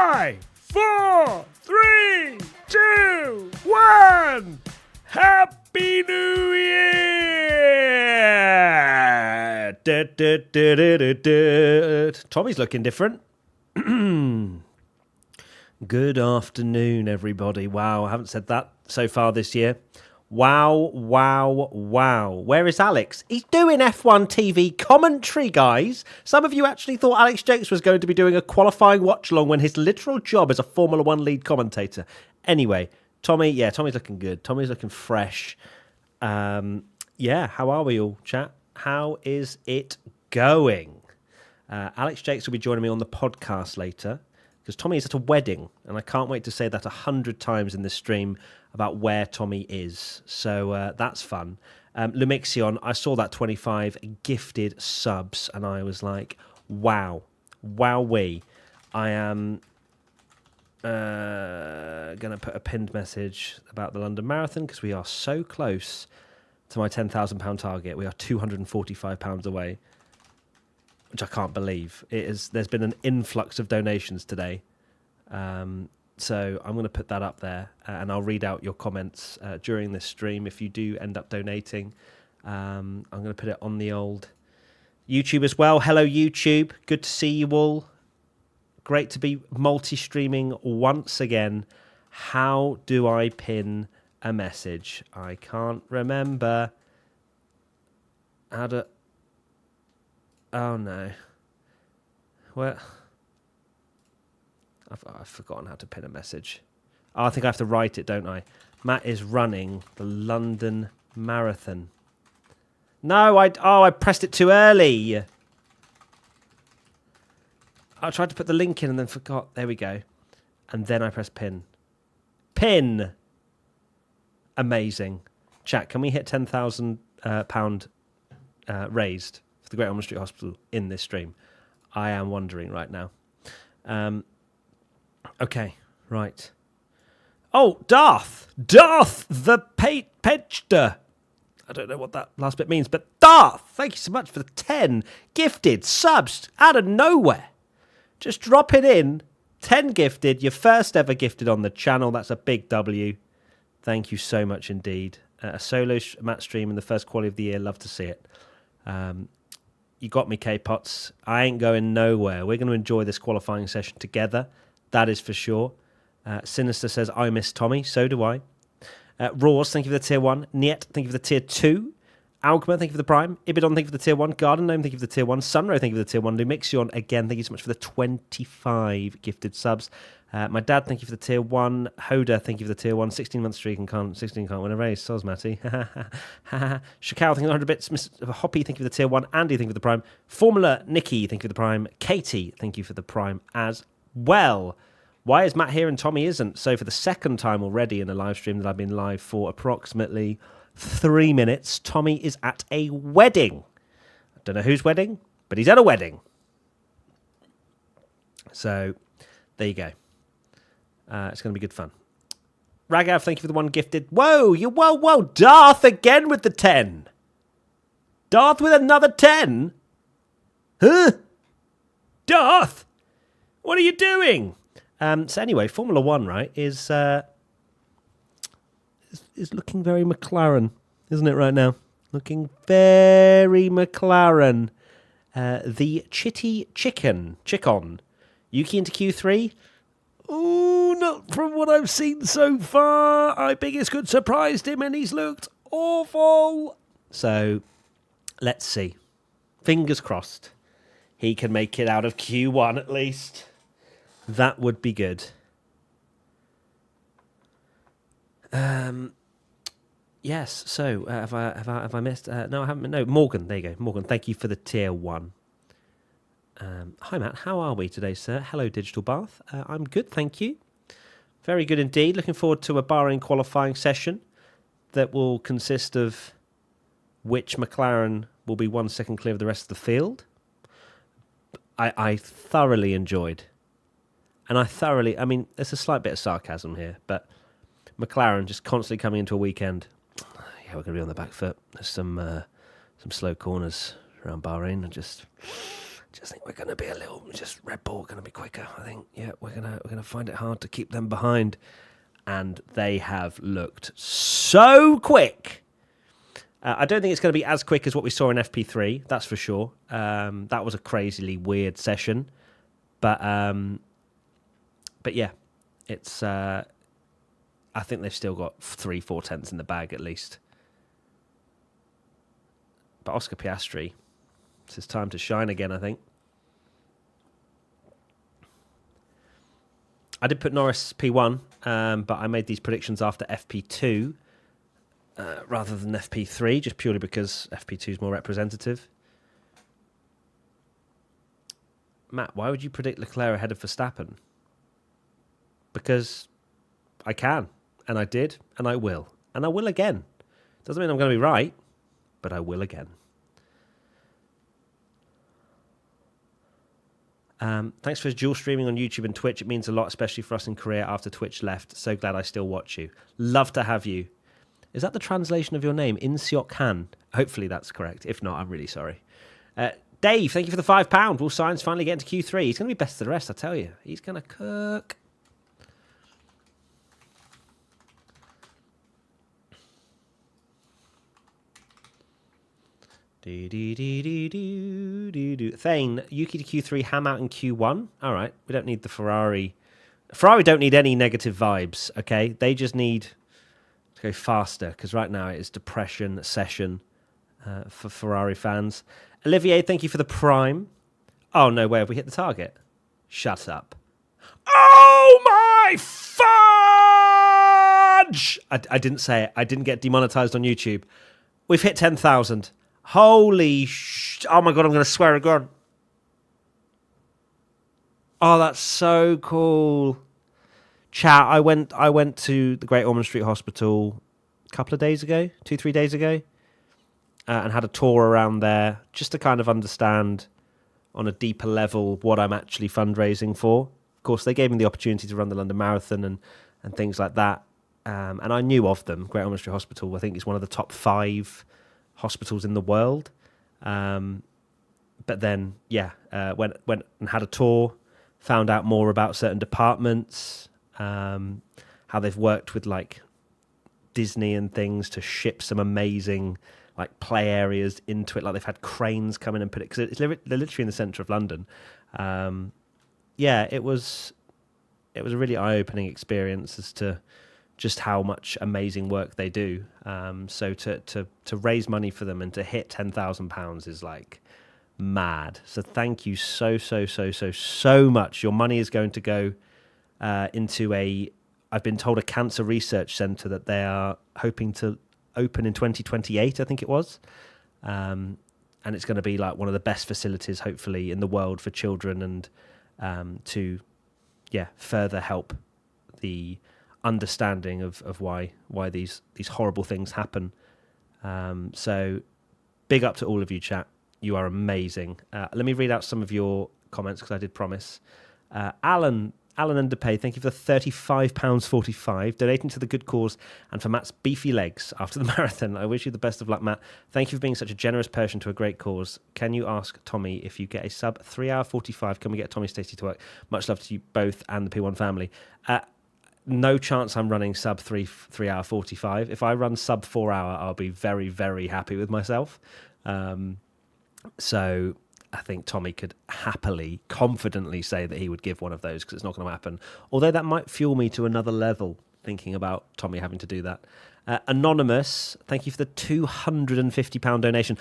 5, 4, 3, 2, 1. Happy New Year! Tommy's looking different. Good afternoon, everybody. Wow, I haven't said that so far this year. Wow. Where is Alex? He's doing F1 TV commentary, guys. Some of you actually thought Alex Jakes was going to be doing a qualifying watch-along when his literal job is a Formula One lead commentator. Anyway, Tommy's looking good. Tommy's looking fresh. How are we all, chat? How is it going? Alex Jakes will be joining me on the podcast later because Tommy is at a wedding, and I can't wait to say that 100 times in this stream about where Tommy is. So that's fun. Lumixion, I saw that 25 gifted subs, and I was like, wowee. I am going to put a pinned message about the London Marathon because we are so close to my £10,000 target. We are £245 away, which I can't believe. There's been an influx of donations today. So I'm going to put that up there, and I'll read out your comments during this stream if you do end up donating. I'm going to put it on the old YouTube as well. Hello, YouTube. Good to see you all. Great to be multi-streaming once again. How do I pin a message? I can't remember how to... Oh, no. Well, I've forgotten how to pin a message. Oh, I think I have to write it, don't I? Matt is running the London Marathon. No, I pressed it too early. I tried to put the link in and then forgot. There we go. And then I pressed pin. Pin! Amazing. Chat, can we hit £10,000 raised for the Great Ormond Street Hospital in this stream? I am wondering right now. Okay, right. Oh, Darth the Pechster. I don't know what that last bit means, but Darth, thank you so much for the 10 gifted subs out of nowhere. Just drop it in. 10 gifted, your first ever gifted on the channel. That's a big W. Thank you so much indeed. A solo Matt stream in the first quality of the year. Love to see it. You got me, K-Pots. I ain't going nowhere. We're going to enjoy this qualifying session together. That is for sure. Sinister says, I miss Tommy. So do I. Roars, thank you for the tier 1. Niet, thank you for the tier 2. Alchema, thank you for the prime. Ibidon, thank you for the tier 1. Garden Gnome, thank you for the tier 1. Sunro, thank you for the tier 1. Lumixion, again, thank you so much for the 25 gifted subs. My dad, thank you for the tier 1. Hoda, thank you for the tier 1. 16-month streak and 16 can't win a race. Soz, Matty. Shakao, thank you for 100 bits. Mr. Hoppy, thank you for the tier 1. Andy, thank you for the prime. Formula Nikki, thank you for the prime. Katie, thank you for the prime as well. Why is Matt here and Tommy isn't? So for the second time already in a live stream that I've been live for approximately 3 minutes, Tommy is at a wedding. I don't know whose wedding, but he's at a wedding. So there you go. It's going to be good fun. Ragav, thank you for the 1 gifted. Whoa, whoa, Darth again with the 10. Darth with another 10? Huh? Darth, what are you doing? So anyway, Formula One, right, is looking very McLaren, isn't it, right now? Looking very McLaren. The Chitty Chicken. Yuki into Q3. Oh, not from what I've seen so far. I think it's good surprised him and he's looked awful. So, let's see. Fingers crossed. He can make it out of Q1 at least. That would be good. Yes. So have I missed? No, I haven't. No, Morgan. There you go, Morgan. Thank you for the tier 1. Hi, Matt. How are we today, sir? Hello, Digital Bath. I'm good, thank you. Very good indeed. Looking forward to a Bahrain qualifying session that will consist of which McLaren will be 1 second clear of the rest of the field. I thoroughly enjoyed. And I mean, there's a slight bit of sarcasm here, but McLaren just constantly coming into a weekend. Yeah, we're going to be on the back foot. There's some slow corners around Bahrain. And just, Just think we're going to be just Red Bull going to be quicker. I think, yeah, we're gonna find it hard to keep them behind. And they have looked so quick. I don't think it's going to be as quick as what we saw in FP3, that's for sure. That was a crazily weird session. But yeah, it's. I think they've still got 3-4 tenths in the bag at least. But Oscar Piastri, it's his time to shine again, I think. I did put Norris P1, but I made these predictions after FP2 rather than FP3, just purely because FP2 is more representative. Matt, why would you predict Leclerc ahead of Verstappen? Because I can, and I did, and I will again. Doesn't mean I'm going to be right, but I will again. Thanks for dual streaming on YouTube and Twitch. It means a lot, especially for us in Korea after Twitch left. So glad I still watch you. Love to have you. Is that the translation of your name? In-Seok Han? Hopefully that's correct. If not, I'm really sorry. Dave, thank you for the £5. Will Sainz finally get into Q3? He's going to be best of the rest, I tell you. He's going to cook. Thane, Yuki to Q3, Ham out in Q1. All right, we don't need the Ferrari. Ferrari don't need any negative vibes, okay? They just need to go faster, because right now it is depression session for Ferrari fans. Olivier, thank you for the Prime. Oh, no way, have we hit the target? Shut up. Oh, my fudge! I didn't say it. I didn't get demonetized on YouTube. We've hit 10,000. Holy oh my God, I'm going to swear again. Oh, that's so cool. Chat, I went to the Great Ormond Street Hospital a couple of days ago, 2-3 days ago, and had a tour around there just to kind of understand on a deeper level what I'm actually fundraising for. Of course, they gave me the opportunity to run the London Marathon and things like that. And I knew of them. Great Ormond Street Hospital, I think, is one of the top 5 hospitals in the world. But then, yeah, went and had a tour, found out more about certain departments, how they've worked with like Disney and things to ship some amazing like play areas into it. Like they've had cranes come in and put it, because they're literally in the centre of London. Yeah, it was a really eye-opening experience as to just how much amazing work they do. So to raise money for them and to hit £10,000 is like mad. So thank you so much. Your money is going to go into I've been told, a cancer research centre that they are hoping to open in 2028, I think it was. And it's going to be like one of the best facilities, hopefully, in the world for children, and to further help the understanding of why these horrible things happen. So big up to all of you, chat. You are amazing. Let me read out some of your comments, because I did promise. Alan Underpay, thank you for the £35.45, donating to the good cause and for Matt's beefy legs after the marathon. I wish you the best of luck, Matt. Thank you for being such a generous person to a great cause. Can you ask Tommy if you get a sub 3 hour 45? Can we get Tommy Stacey to work? Much love to you both and the P1 family. No chance I'm running sub 3 hour 45. If I run sub 4 hour, I'll be very, very happy with myself. So I think Tommy could happily, confidently say that he would give one of those, because it's not going to happen. Although that might fuel me to another level, thinking about Tommy having to do that. Anonymous, thank you for the £250 donation.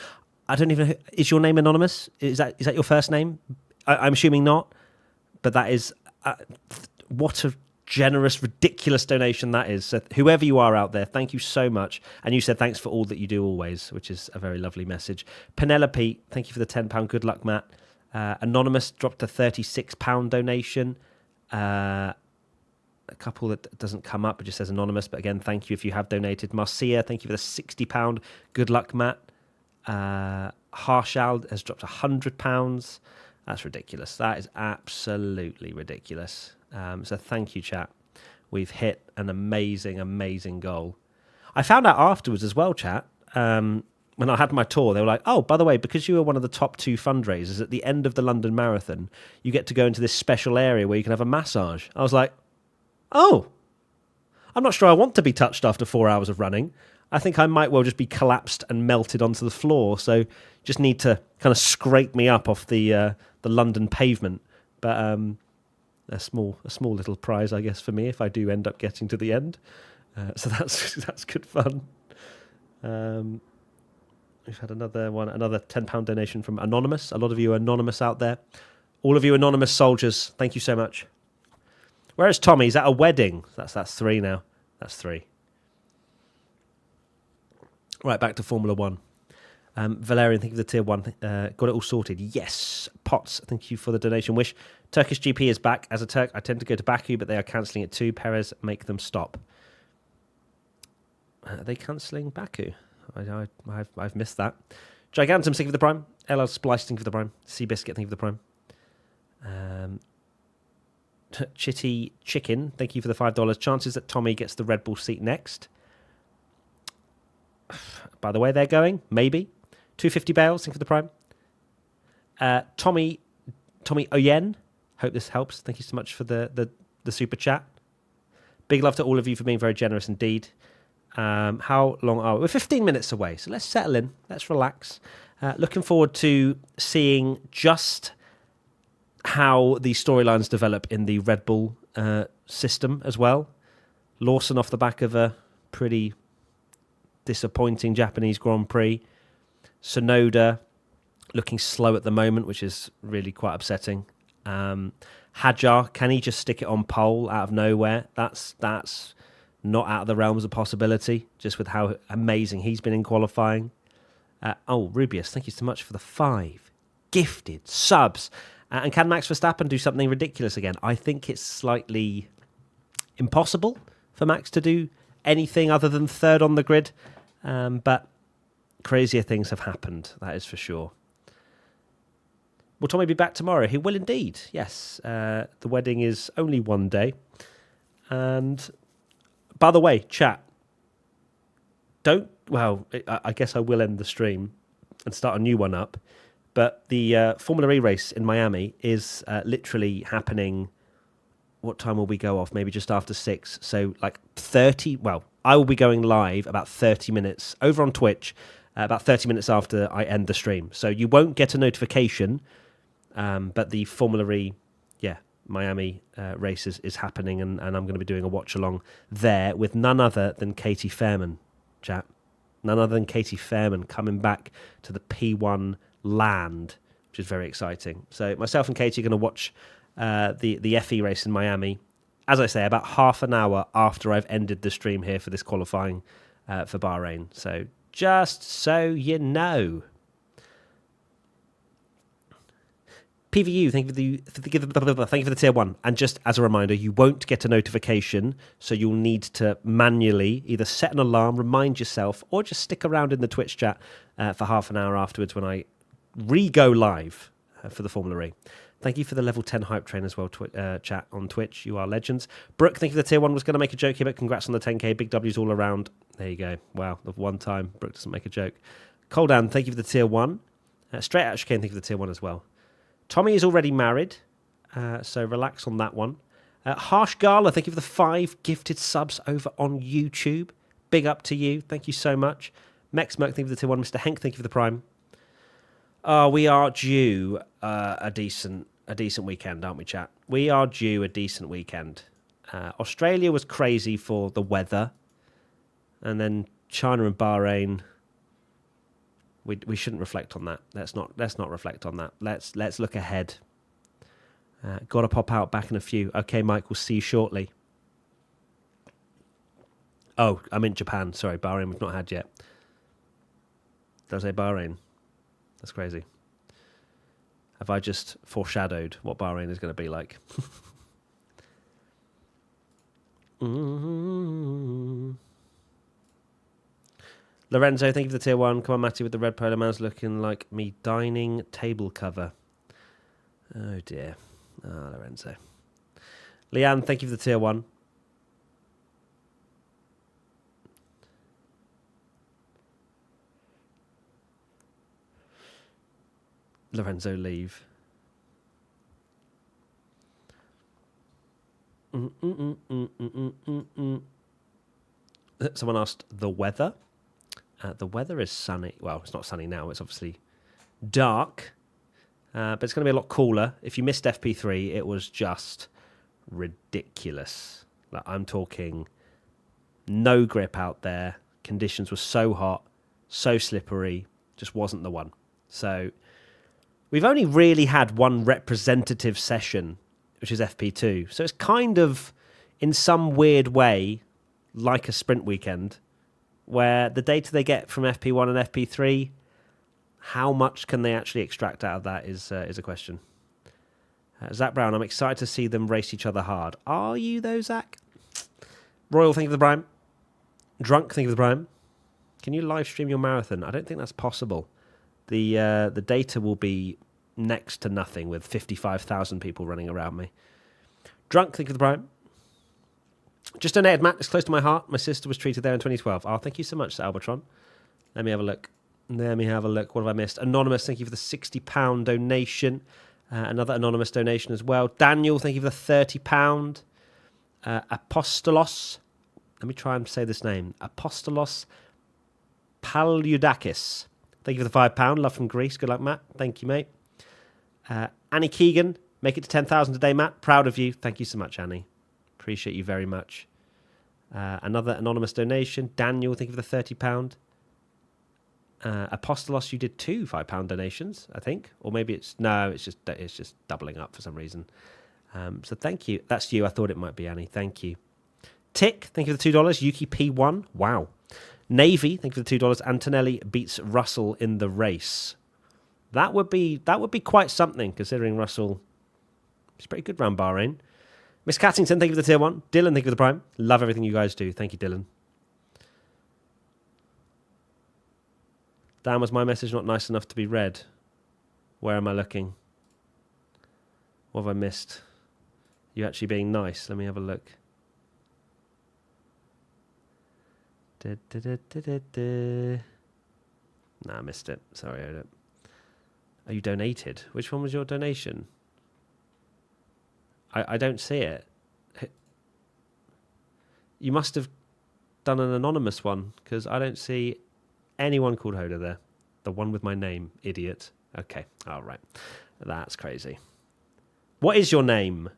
I don't even know, is your name Anonymous? Is that your first name? I'm assuming not, but that is, what a generous, ridiculous donation that is. So whoever you are out there, thank you so much. And you said thanks for all that you do always, which is a very lovely message. Penelope, thank you for the £10. Good luck, Matt. Anonymous dropped a £36 donation. A couple that doesn't come up, it just says anonymous, but again, thank you if you have donated. Marcia, thank you for the £60. Good luck, Matt. Harshal has dropped £100. That's ridiculous. That is absolutely ridiculous. So thank you, chat. We've hit an amazing, amazing goal. I found out afterwards as well, chat. when I had my tour, they were like, oh, by the way, because you were one of the top 2 fundraisers, at the end of the London Marathon, you get to go into this special area where you can have a massage. I was like, oh, I'm not sure I want to be touched after 4 hours of running. I think I might well just be collapsed and melted onto the floor. So just need to kind of scrape me up off the London pavement. But a small little prize, I guess, for me if I do end up getting to the end. So that's good fun. We've had another £10 donation from Anonymous. A lot of you are anonymous out there. All of you anonymous soldiers, thank you so much. Where is Tommy? He's at a wedding. That's 3 now. That's 3. Right, back to Formula 1. Valerian, thank you for the tier 1. Got it all sorted. Yes. Potts, thank you for the donation. Wish Turkish GP is back. As a Turk, I tend to go to Baku, but they are cancelling it too. Perez, make them stop. Are they cancelling Baku? I've missed that. Gigantum, thank you for the prime. LL Splice, thank you for the prime. Seabiscuit, thank you for the prime. Chitty Chicken, thank you for the $5. Chances that Tommy gets the Red Bull seat next. By the way, they're going. Maybe. 250 Bales, thank you for the prime. Tommy Oyen, hope this helps. Thank you so much for the super chat. Big love to all of you for being very generous indeed. How long are we? We're 15 minutes away, so let's settle in. Let's relax. Looking forward to seeing just how the storylines develop in the Red Bull system as well. Lawson off the back of a pretty disappointing Japanese Grand Prix. Tsunoda looking slow at the moment, which is really quite upsetting. Hadjar, can he just stick it on pole out of nowhere? That's not out of the realms of possibility, just with how amazing he's been in qualifying. Rubius, thank you so much for the 5 gifted subs. And can Max Verstappen do something ridiculous again? I think it's slightly impossible for Max to do anything other than third on the grid. But crazier things have happened, that is for sure. Will Tommy be back tomorrow? He will indeed, yes. The wedding is only one day. And by the way, chat, I guess I will end the stream and start a new one up. But the Formula E race in Miami is literally happening. What time will we go off? Maybe just after 6. So like 30. Well, I will be going live about 30 minutes over on Twitch, about 30 minutes after I end the stream. So you won't get a notification, but the Formula E, Miami race is happening, and I'm going to be doing a watch along there with none other than Katie Fairman, chat. None other than Katie Fairman coming back to the P1 land, which is very exciting. So myself and Katie are going to watch the FE race in Miami, as I say, about half an hour after I've ended the stream here for this qualifying for Bahrain. So just so you know. PVU, thank you for the tier 1. And just as a reminder, you won't get a notification, so you'll need to manually either set an alarm, remind yourself, or just stick around in the Twitch chat for half an hour afterwards when I re-go live for the Formula E. Thank you for the level 10 hype train as well, chat on Twitch. You are legends. Brooke, thank you for the tier 1. Was going to make a joke here, but congrats on the 10k. Big W's all around. There you go. Wow, the one time Brooke doesn't make a joke. Coldan, thank you for the tier 1. Straight out Chicane, thank you for the tier 1 as well. Tommy is already married, so relax on that one. Harsh Gala, thank you for the 5 gifted subs over on YouTube. Big up to you. Thank you so much. Mex Merc, thank you for the tier 1. Mr. Henk, thank you for the prime. We are due a decent weekend, aren't we, chat? We are due a decent weekend. Australia was crazy for the weather, and then China and Bahrain. We shouldn't reflect on that. Let's not reflect on that. Let's look ahead. Got to pop out back in a few. Okay, Mike, we'll see you shortly. Oh, I'm in Japan. Sorry, Bahrain we've not had yet. Did I say Bahrain? That's crazy. Have I just foreshadowed what Bahrain is going to be like? Lorenzo, thank you for the tier 1. Come on, Matty, with the red polo man's looking like me dining table cover. Oh, dear. Lorenzo. Leanne, thank you for the tier 1. Lorenzo leave. Someone asked the weather. The weather is sunny. Well, it's not sunny now. It's obviously dark. But it's going to be a lot cooler. If you missed FP3, it was just ridiculous. Like, I'm talking no grip out there. Conditions were so hot, so slippery. Just wasn't the one. So we've only really had one representative session, which is FP2. So it's kind of, in some weird way, like a sprint weekend, where the data they get from FP1 and FP3, how much can they actually extract out of that is a question. Zach Brown, I'm excited to see them race each other hard. Are you though, Zach? Royal, thank you for the Prime. Drunk, thank you for the Prime. Can you live stream your marathon? I don't think that's possible. The data will be next to nothing with 55,000 people running around me. Drunk, thank you for the Prime. Just donated, Matt. It's close to my heart. My sister was treated there in 2012. Oh, thank you so much, Albatron. Let me have a look. What have I missed? Anonymous, thank you for the £60 donation. Another anonymous donation as well. Daniel, thank you for the £30. Apostolos. Let me try and say this name. Apostolos Paloudakis. Thank you for the £5. Love from Greece. Good luck, Matt. Thank you, mate. Annie Keegan. Make it to 10,000 today, Matt. Proud of you. Thank you so much, Annie. Appreciate you very much. Another anonymous donation. Daniel, thank you for the £30. Apostolos, you did two £5 donations, I think. Or maybe it's just doubling up for some reason. So thank you. That's you. I thought it might be Annie. Thank you. Tick, thank you for the $2. Yuki P1. Wow. Navy, thank you for the $2. Antonelli beats Russell in the race. That would be quite something, considering Russell is pretty good round Bahrain. Miss Cattington, thank you for the tier 1. Dylan, thank you for the Prime. Love everything you guys do. Thank you, Dylan. Dan, was my message not nice enough to be read? Where am I looking? What have I missed? You actually being nice. Let me have a look. Nah, I missed it. Sorry, I don't. Oh, you donated. Which one was your donation? I don't see it. You must have done an anonymous one, because I don't see anyone called Hoda there. The one with my name, idiot. Okay, all right. That's crazy. What is your name?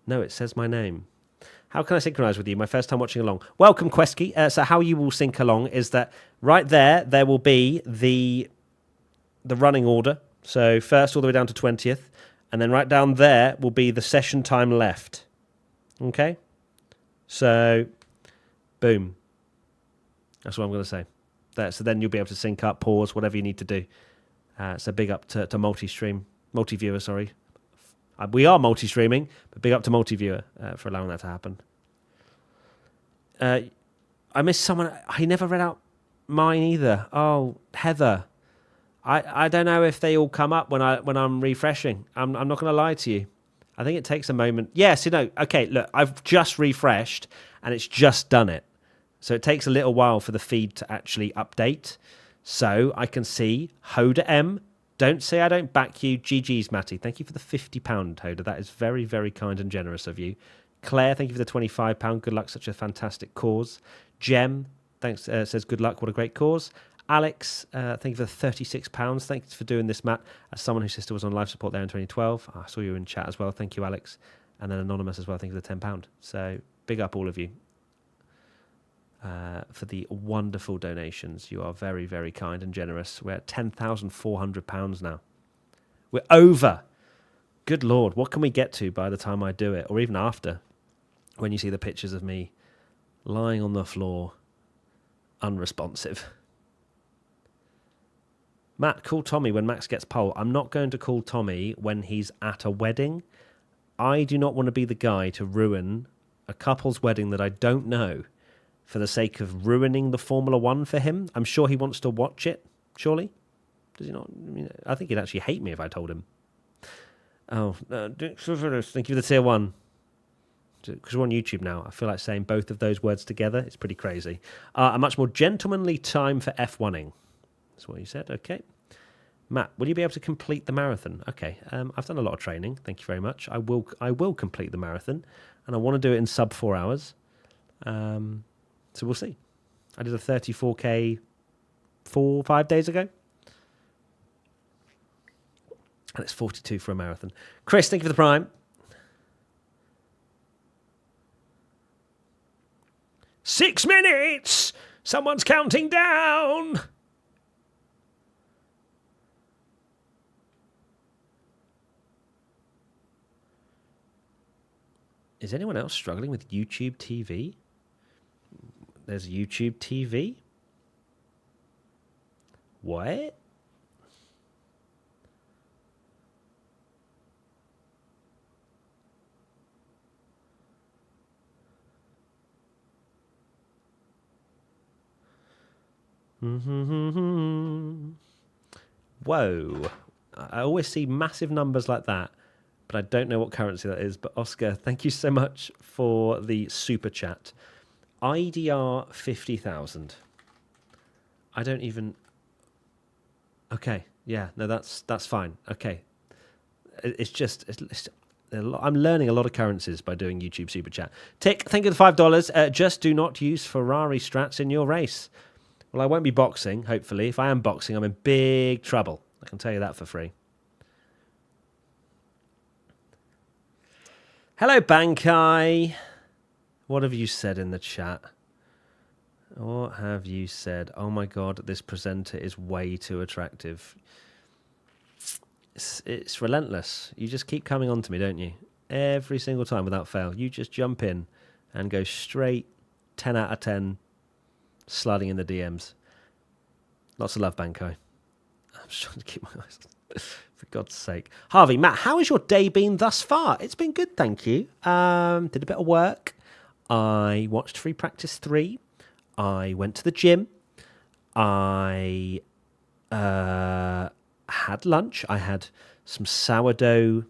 No, it says my name. How can I synchronize with you? My first time watching along. Welcome, Quesky. So how you will sync along is that right there will be the running order. So first all the way down to 20th. And then right down there will be the session time left. Okay? So, boom. That's what I'm going to say. So then you'll be able to sync up, pause, whatever you need to do. So big up to multi-viewer, sorry. We are multi-streaming, but big up to multi-viewer for allowing that to happen. I missed someone. I never read out mine either. Oh, Heather. I don't know if they all come up when I'm refreshing. I'm not going to lie to you. I think it takes a moment. Yes, okay, look, I've just refreshed and it's just done it. So it takes a little while for the feed to actually update. So I can see Hoda M. Don't say I don't back you. GG's, Matty. Thank you for the £50, Hoda. That is very, very kind and generous of you. Claire, thank you for the £25. Good luck, such a fantastic cause. Jem, thanks, says good luck. What a great cause. Alex, thank you for the £36. Thanks for doing this, Matt. As someone whose sister was on live support there in 2012. I saw you in chat as well. Thank you, Alex. And then Anonymous as well. Thank you for the £10. So big up all of you for the wonderful donations. You are very, very kind and generous. We're at £10,400 now. We're over. Good Lord. What can we get to by the time I do it? Or even after, when you see the pictures of me lying on the floor, unresponsive. Matt, call Tommy when Max gets pole. I'm not going to call Tommy when he's at a wedding. I do not want to be the guy to ruin a couple's wedding that I don't know for the sake of ruining the Formula One for him. I'm sure he wants to watch it, surely. Does he not? I think he'd actually hate me if I told him. Oh, thank you for the tier 1. because we're on YouTube now, I feel like saying both of those words together. It's pretty crazy. A much more gentlemanly time for F1ing. That's what you said. Okay. Matt, will you be able to complete the marathon? Okay. I've done a lot of training. Thank you very much. I will complete the marathon, and I want to do it in sub 4 hours. So we'll see. I did a 34K 5 days ago. And it's 42 for a marathon. Chris, thank you for the prime. "6 minutes! Someone's counting down!" Is anyone else struggling with YouTube TV? There's YouTube TV. What? Whoa. I always see massive numbers like that, but I don't know what currency that is. But Oscar, thank you so much for the super chat. IDR 50,000. I don't even... Okay, yeah, no, that's fine. Okay. I'm learning a lot of currencies by doing YouTube super chat. Tick, thank you for the $5. Just do not use Ferrari strats in your race. Well, I won't be boxing, hopefully. If I am boxing, I'm in big trouble. I can tell you that for free. Hello, Bankai. What have you said in the chat? What have you said? Oh my God, this presenter is way too attractive. It's relentless. You just keep coming on to me, don't you? Every single time without fail. You just jump in and go straight 10 out of 10 sliding in the DMs. Lots of love, Bankai. I'm just trying to keep my eyes for God's sake. Harvey, Matt, how has your day been thus far? It's been good, thank you. Did a bit of work. I watched Free Practice 3. I went to the gym. I had lunch. I had some sourdough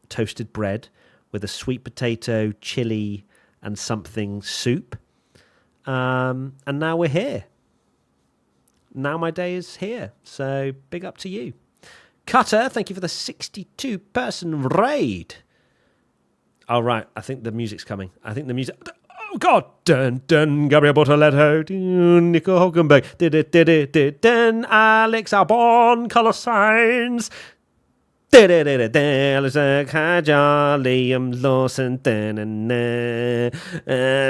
toasted bread with a sweet potato, chili, and something soup. And now we're here. Now my day is here. So big up to you. Cutter, thank you for the 62-person raid. All right, I think the music's coming. Oh, God. Dun, dun, Gabriel Bortoletto. Dun, Nico Hulkenberg. Dun, Alex Albon. Colour signs. Liam Lawson,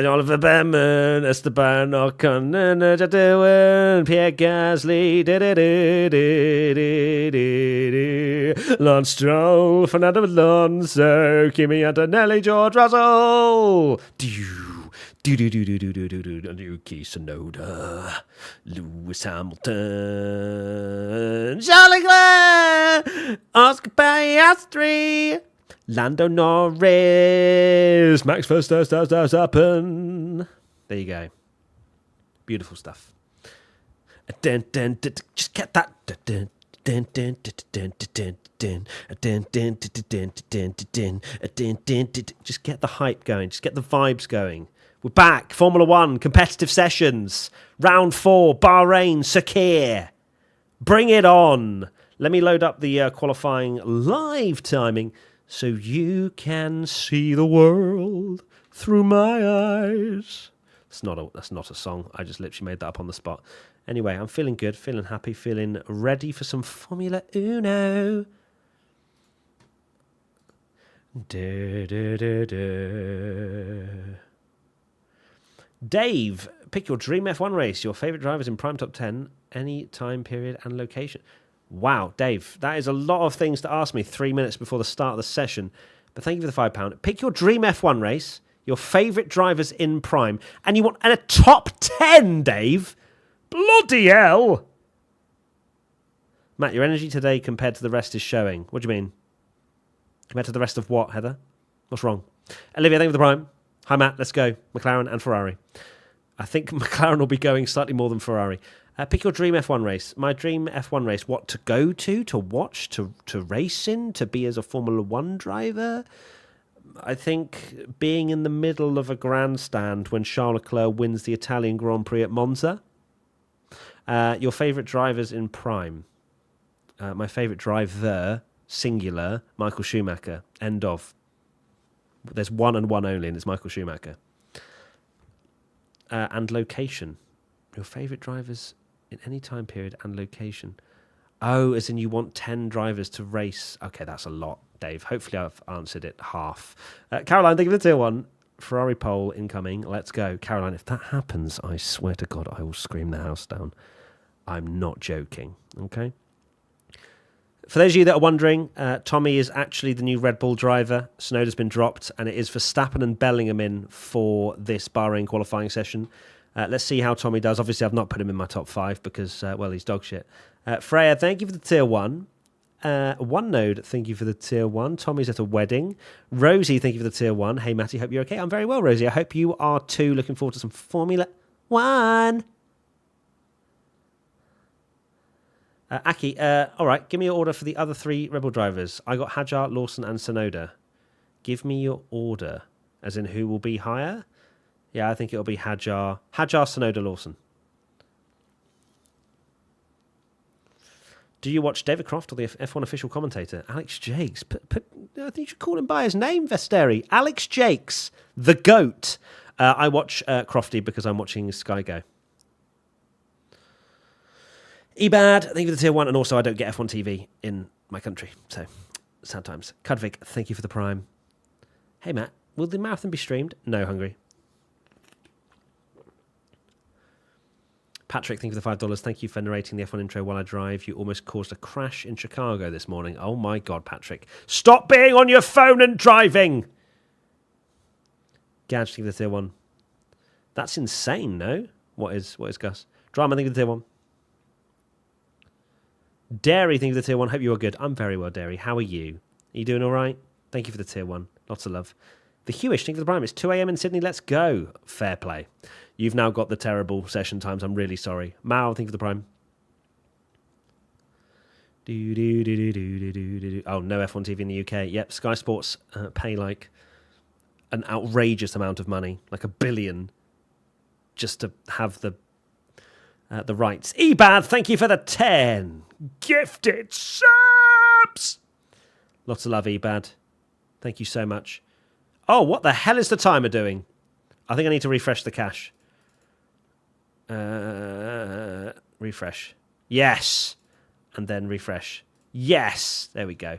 Oliver Behrman, Esteban Ocon, Pierre Gasly, Lance Stroll, Fernando Alonso, Kimi Antonelli, George Russell, Yuki Tsunoda, Lewis Hamilton, Charles Leclerc, Oscar Piastri, Lando Norris, Max Verstappen. There you go. Beautiful stuff. Just get that. Just get the hype going. Just get the vibes going. We're back. Formula One, competitive sessions. Round 4, Bahrain, Sakir. Bring it on. Let me load up the qualifying live timing so you can see the world through my eyes. That's not a song. I just literally made that up on the spot. Anyway, I'm feeling good, feeling happy, feeling ready for some Formula Uno. Dave, pick your dream F1 race, your favourite drivers in prime top 10, any time period and location. Wow, Dave, that is a lot of things to ask me 3 minutes before the start of the session. But thank you for the £5. Pick your dream F1 race, your favourite drivers in prime, and you want a top 10, Dave? Bloody hell! Matt, your energy today compared to the rest is showing. What do you mean? Compared to the rest of what, Heather? What's wrong? Olivia, thank you for the prime. Hi, Matt. Let's go. McLaren and Ferrari. I think McLaren will be going slightly more than Ferrari. Pick your dream F1 race. My dream F1 race. What to go to watch, to race in, to be as a Formula One driver? I think being in the middle of a grandstand when Charles Leclerc wins the Italian Grand Prix at Monza. Your favourite drivers in Prime? My favourite driver, singular, Michael Schumacher. End of. There's one and one only, and it's Michael Schumacher. And location. Your favourite drivers in any time period and location. Oh, as in you want 10 drivers to race. Okay, that's a lot, Dave. Hopefully I've answered it half. Caroline, thank you for the tier 1. Ferrari pole incoming. Let's go. Caroline, if that happens, I swear to God, I will scream the house down. I'm not joking, okay? For those of you that are wondering, Tommy is actually the new Red Bull driver. Tsunoda's been dropped, and it is Verstappen and Bellingham in for this Bahrain qualifying session. Let's see how Tommy does. Obviously, I've not put him in my top 5 because, well, he's dog shit. Freya, thank you for the tier 1. OneNode, thank you for the tier 1. Tommy's at a wedding. Rosie, thank you for the tier 1. Hey, Matty, hope you're okay. I'm very well, Rosie. I hope you are too. Looking forward to some Formula 1. Aki, all right, give me your order for the other 3 Rebel drivers. I got Hajar, Lawson, and Tsunoda. Give me your order, as in who will be higher? Yeah, I think it'll be Hajar, Tsunoda, Lawson. Do you watch David Croft or the F1 official commentator? Alex Jakes. I think you should call him by his name, Vesteri. Alex Jakes, the GOAT. I watch Crofty because I'm watching Sky Go. Ebad, thank you for the tier 1. And also, I don't get F1 TV in my country. So, sad times. Cudvig, thank you for the prime. Hey, Matt, will the marathon be streamed? No, Hungry. Patrick, thank you for the $5. Thank you for narrating the F1 intro while I drive. You almost caused a crash in Chicago this morning. Oh my God, Patrick. Stop being on your phone and driving! Gadge, thank you for the tier 1. That's insane, no? What is Gus? Drama, thank you for the tier 1. Dairy, thank you for the tier 1. Hope you are good. I'm very well, Dairy. How are you? Are you doing all right? Thank you for the tier 1. Lots of love. The Hewish, thank you for the prime. It's 2 a.m. in Sydney. Let's go. Fair play. You've now got the terrible session times. I'm really sorry. Mao, thank you for the prime. Oh, no F1 TV in the UK. Yep, Sky Sports pay like an outrageous amount of money, like $1 billion, just to have the rights. Ebad, thank you for the 10. Gifted subs. Lots of love, Ebad. Thank you so much. Oh, what the hell is the timer doing? I think I need to refresh the cache. Refresh. Yes. And then refresh. Yes. There we go.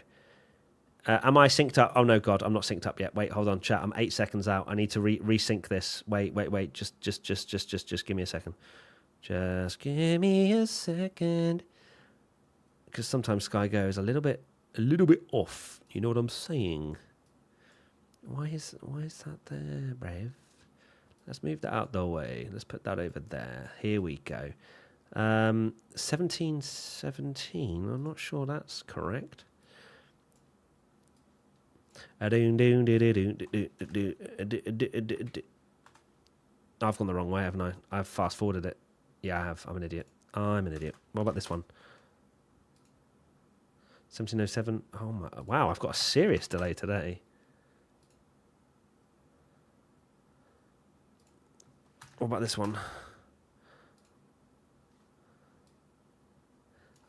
Am I synced up? Oh, no, God. I'm not synced up yet. Wait, hold on, chat. I'm 8 seconds out. I need to resync this. Wait. Just give me a second. Just give me a second. Because sometimes Sky Go is a little bit off. You know what I'm saying? Why is that there, Brave? Let's move that out the way. Let's put that over there. Here we go. 1717. I'm not sure that's correct. I've gone the wrong way, haven't I? I've fast forwarded it. Yeah, I have. I'm an idiot. What about this one? 1707. Oh my! Wow, I've got a serious delay today. What about this one?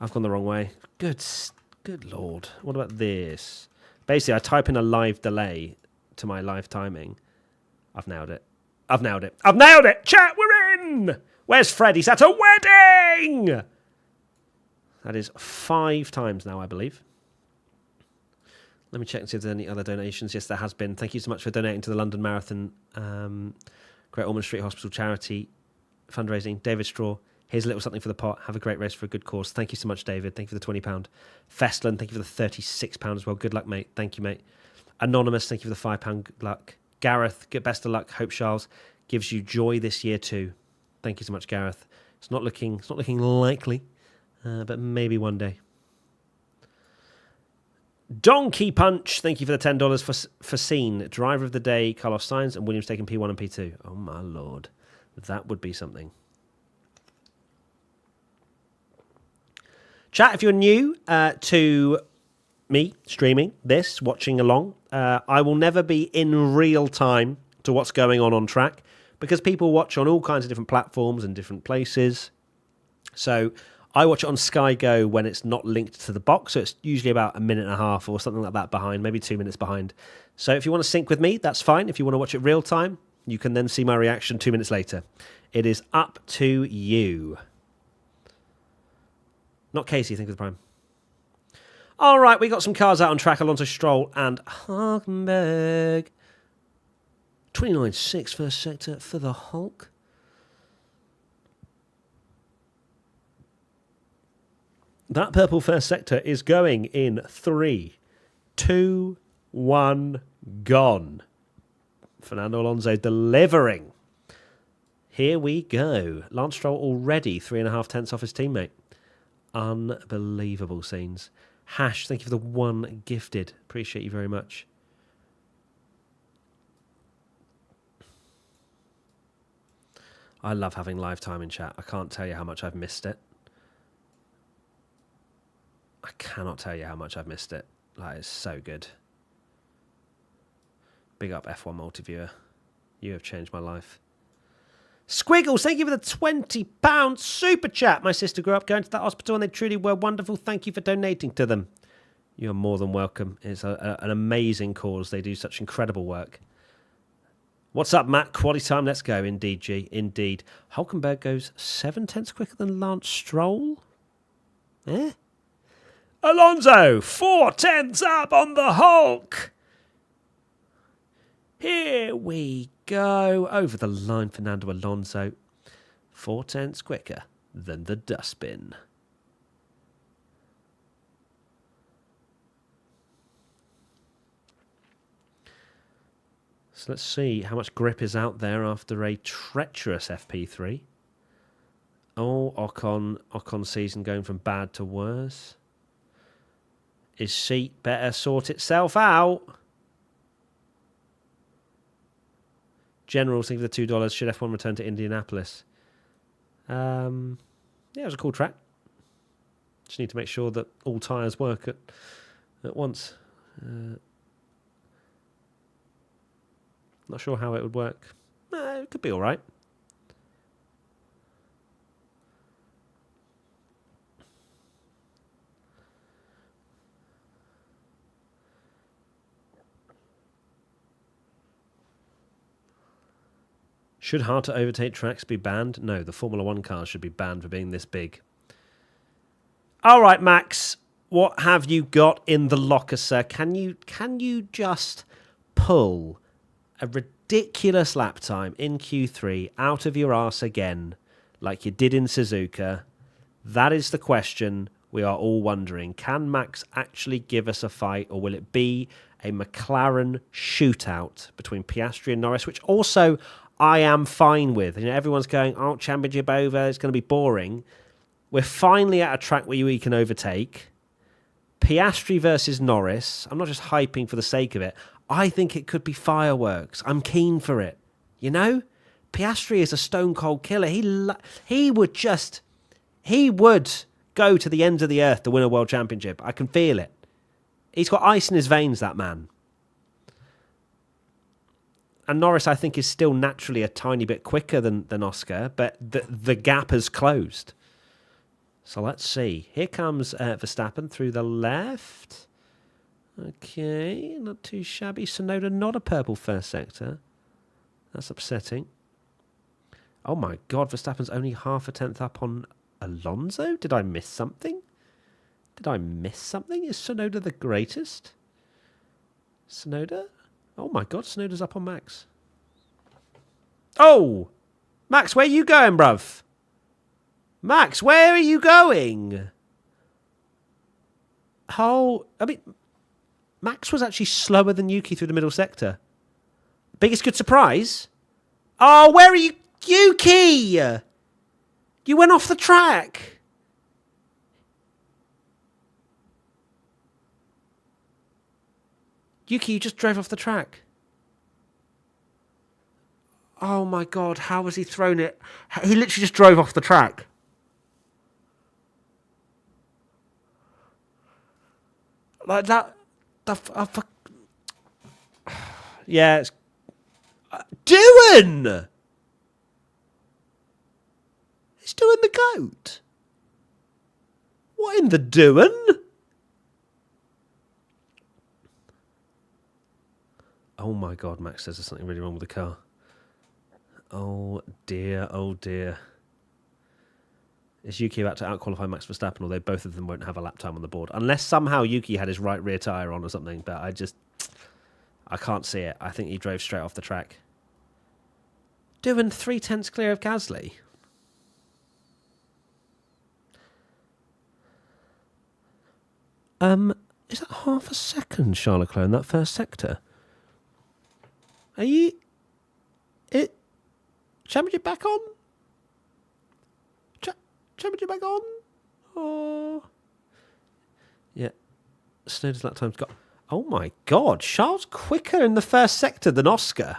I've gone the wrong way. Good Lord. What about this? Basically, I type in a live delay to my live timing. I've nailed it. Chat, we're in! Where's Fred? He's at a wedding! That is 5 times now, I believe. Let me check and see if there's any other donations. Yes, there has been. Thank you so much for donating to the London Marathon Great Ormond Street Hospital charity fundraising. David Straw, here's a little something for the pot. Have a great race for a good cause. Thank you so much, David. Thank you for the £20. Festland, thank you for the £36 as well. Good luck, mate. Thank you, mate. Anonymous, thank you for the £5. Good luck. Gareth, good best of luck. Hope Charles gives you joy this year too. Thank you so much, Gareth. It's not looking likely, but maybe one day. Donkey Punch, thank you for the $10 for Scene. Driver of the day, Carlos Sainz, and Williams taking P1 and P2. Oh my lord, that would be something. Chat, if you're new to me streaming this, watching along. I will never be in real time to what's going on track because people watch on all kinds of different platforms and different places. So I watch it on Sky Go when it's not linked to the box. So it's usually about a minute and a half or something like that behind, maybe 2 minutes behind. So if you want to sync with me, that's fine. If you want to watch it real time, you can then see my reaction 2 minutes later. It is up to you. Not Casey, think of the prime. All right, we got some cars out on track. Alonso, Stroll and Hulkenberg. 29.6 first sector for the Hulk. That purple first sector is going in 3, 2, 1, gone. Fernando Alonso delivering. Here we go. Lance Stroll already 3.5 tenths off his teammate. Unbelievable scenes. Hash, thank you for the 1 gifted. Appreciate you very much. I love having live time in chat. I can't tell you how much I've missed it. I cannot tell you how much I've missed it. That is so good. Big up F1 Multiviewer. You have changed my life. Squiggles, thank you for the £20 super chat. My sister grew up going to that hospital and they truly were wonderful. Thank you for donating to them. You are more than welcome. It's an amazing cause. They do such incredible work. What's up, Matt? Quality time. Let's go. Indeed, G. Indeed. Hulkenberg goes 7 tenths quicker than Lance Stroll. Eh? Alonso, 4 tenths up on the Hulk. Here we go. Over the line, Fernando Alonso. 4 tenths quicker than the dustbin. So let's see how much grip is out there after a treacherous FP3. Oh, Ocon season going from bad to worse. His seat better sort itself out. General, think of the $2. Should F1 return to Indianapolis? Yeah, it was a cool track. Just need to make sure that all tyres work at once. Not sure how it would work. It could be all right. Should hard to overtake tracks be banned? No, the Formula 1 cars should be banned for being this big. All right, Max, what have you got in the locker, sir? Can you just pull a ridiculous lap time in Q3 out of your arse again, like you did in Suzuka? That is the question we are all wondering. Can Max actually give us a fight, or will it be a McLaren shootout between Piastri and Norris, which also I am fine with. You know, everyone's going, oh, championship over, it's going to be boring. We're finally at a track where we can overtake. Piastri versus Norris. I'm not just hyping for the sake of it. I think it could be fireworks. I'm keen for it. You know? Piastri is a stone cold killer. He would go to the ends of the earth to win a world championship. I can feel it. He's got ice in his veins, that man. And Norris, I think, is still naturally a tiny bit quicker than Oscar, but the gap has closed. So let's see. Here comes Verstappen through the left. Okay, not too shabby. Sonoda, not a purple first sector. That's upsetting. Oh my God, Verstappen's only 0.5 tenth up on Alonso? Did I miss something? Is Sonoda the greatest? Sonoda? Oh my God, Sonoda's up on Max. Oh! Max, where are you going, bruv? Max, where are you going? Max was actually slower than Yuki through the middle sector. Biggest good surprise? Oh, where are you? Yuki! You went off the track. Yuki, you just drove off the track. Oh my God, how has he thrown it? He literally just drove off the track. Like that. Yeah, it's Doohan. It's Doohan the goat. What in the Doohan? Oh my God, Max says there's something really wrong with the car. Oh dear, oh dear. Is Yuki about to outqualify Max Verstappen, although both of them won't have a lap time on the board? Unless somehow Yuki had his right rear tyre on or something, but I can't see it. I think he drove straight off the track. Doing 3/10 clear of Gasly. Is that half a second, Charles Leclerc, in that first sector? Are you... Championship back on? Championship back on? Oh... Yeah. Snowden's lap time's got... Oh my God, Charles quicker in the first sector than Oscar.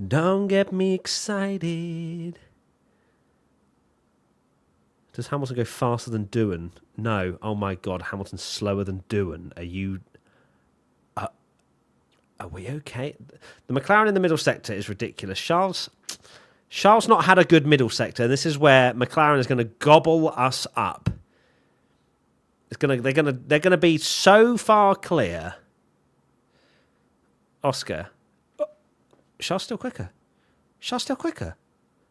Don't get me excited. Does Hamilton go faster than Doohan? No. Oh my God, Hamilton's slower than Doohan. Are you... are we okay? The McLaren in the middle sector is ridiculous. Charles not had a good middle sector. This is where McLaren is going to gobble us up. They're gonna be so far clear. Oscar. Oh, Charles still quicker. Charles still quicker.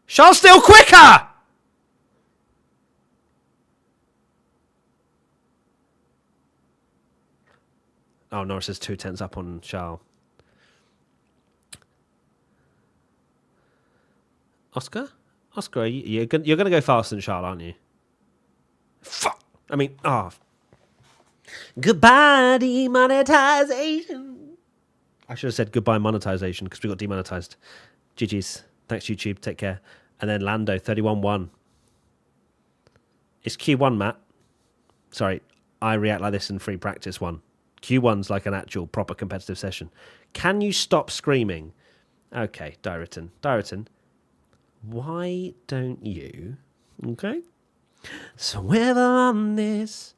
Charles still quicker! Oh, Norris is 2/10 up on Charles. Oscar, you're going to go faster than Charles, aren't you? Fuck. I mean, goodbye demonetization. I should have said goodbye monetization because we got demonetized. GG's. Thanks, YouTube. Take care. And then Lando, 31-1. It's Q1, Matt. Sorry, I react like this in free practice one. Q1's like an actual proper competitive session. Can you stop screaming? Okay, Dyreton. Why don't you... Okay. So whether on this...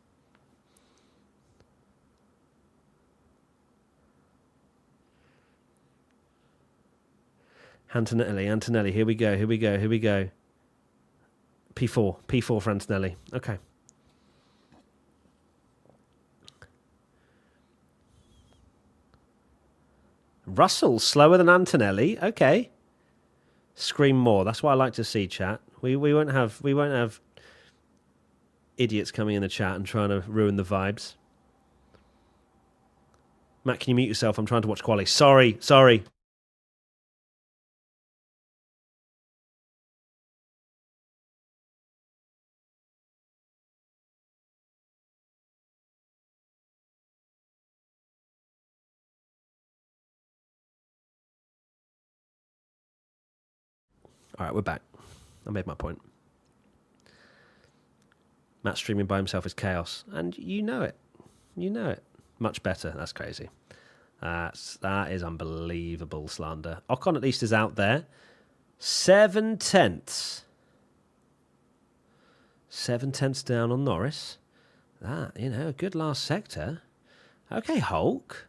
Antonelli, here we go. P4 for Antonelli. Okay. Russell slower than Antonelli. Okay. Scream more. That's what I like to see, chat. We won't have idiots coming in the chat and trying to ruin the vibes. Matt, can you mute yourself? I'm trying to watch quali. Sorry. All right, we're back. I made my point. Matt streaming by himself is chaos, and you know it. Much better. That's crazy. That is unbelievable slander. Ocon at least is out there. 7/10. 7/10 down on Norris. That, a good last sector. Okay, Hulk.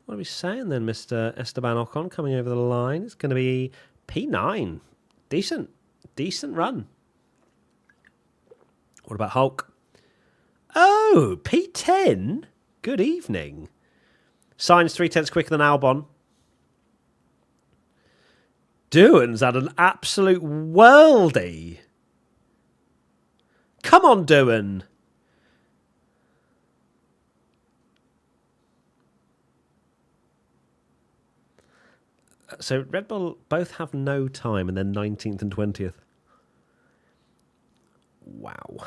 What are we saying then, Mr. Esteban Ocon coming over the line? It's going to be P9. Decent run. What about Hulk? Oh, P10. Good evening. Sainz 3/10 quicker than Albon. Doohan's had an absolute worldie. Come on, Doohan. So Red Bull both have no time and then 19th and 20th. Wow.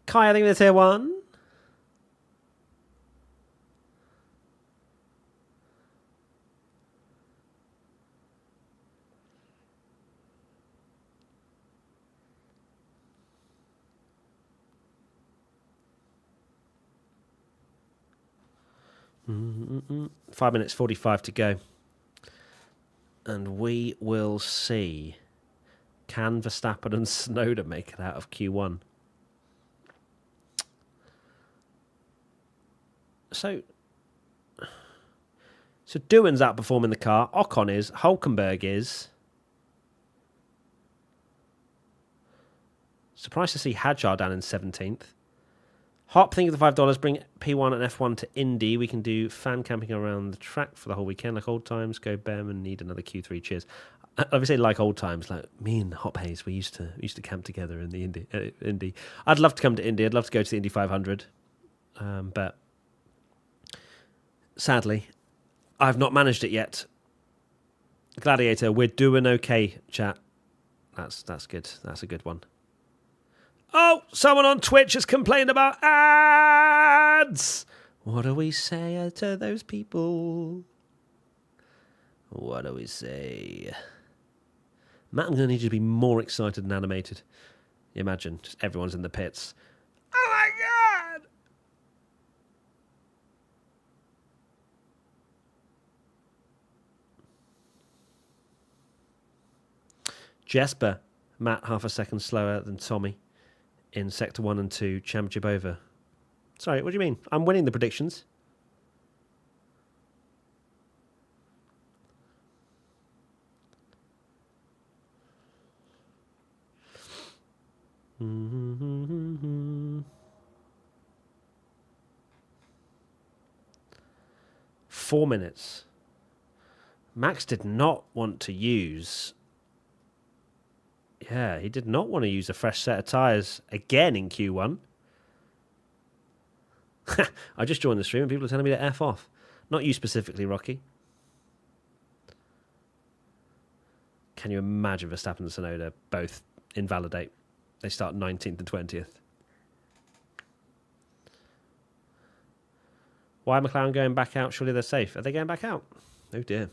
Kai, I think it's tier 1. 5 minutes 45 to go. And we will see. Can Verstappen and Tsunoda make it out of Q1? So Doohan's outperforming the car. Ocon is. Hulkenberg is. Surprised to see Hadjar down in 17th. Hop, think of the $5. Bring P1 and F1 to Indy. We can do fan camping around the track for the whole weekend, like old times. Go Bearman, need another Q3. Cheers. Obviously, like old times, like me and Hop Hayes, we used to camp together in the Indy. I'd love to come to Indy. I'd love to go to the Indy 500, but sadly, I've not managed it yet. Gladiator, we're doing okay, chat. That's good. That's a good one. Oh, someone on Twitch has complained about ads. What do we say to those people? What do we say? Matt, I'm going to need you to be more excited and animated. Imagine, just everyone's in the pits. Oh my God! Jesper, Matt, half a second slower than Tommy in Sector 1 and 2, championship over. Sorry, what do you mean? I'm winning the predictions. Mm-hmm. 4 minutes. Max did not want to use... Yeah, he did not want to use a fresh set of tyres again in Q1. I just joined the stream and people are telling me to F off. Not you specifically, Rocky. Can you imagine Verstappen and Tsunoda both invalidate? They start 19th and 20th. Why are McLaren going back out? Surely they're safe. Are they going back out? Oh dear.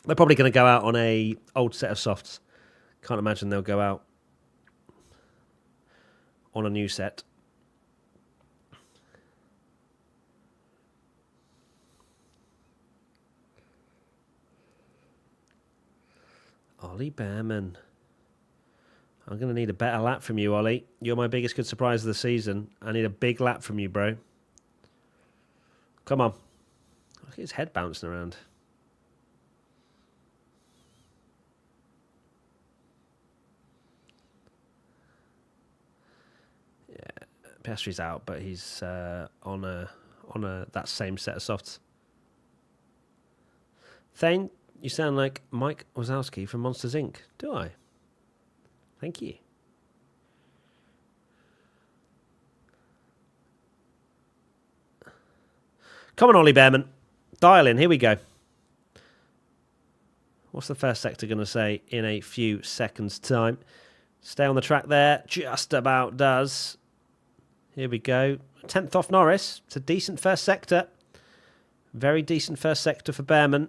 They're probably going to go out on a old set of softs. Can't imagine they'll go out on a new set. Ollie Bearman. I'm going to need a better lap from you, Ollie. You're my biggest good surprise of the season. I need a big lap from you, bro. Come on. Look at his head bouncing around. Yeah, Piastri's out, but he's on that same set of softs. Thane, you sound like Mike Wazowski from Monsters Inc. Do I? Thank you. Come on, Ollie Bearman. Dial in. Here we go. What's the first sector going to say in a few seconds' time? Stay on the track there. Just about does. Here we go. 10th off Norris. It's a decent first sector. Very decent first sector for Bearman.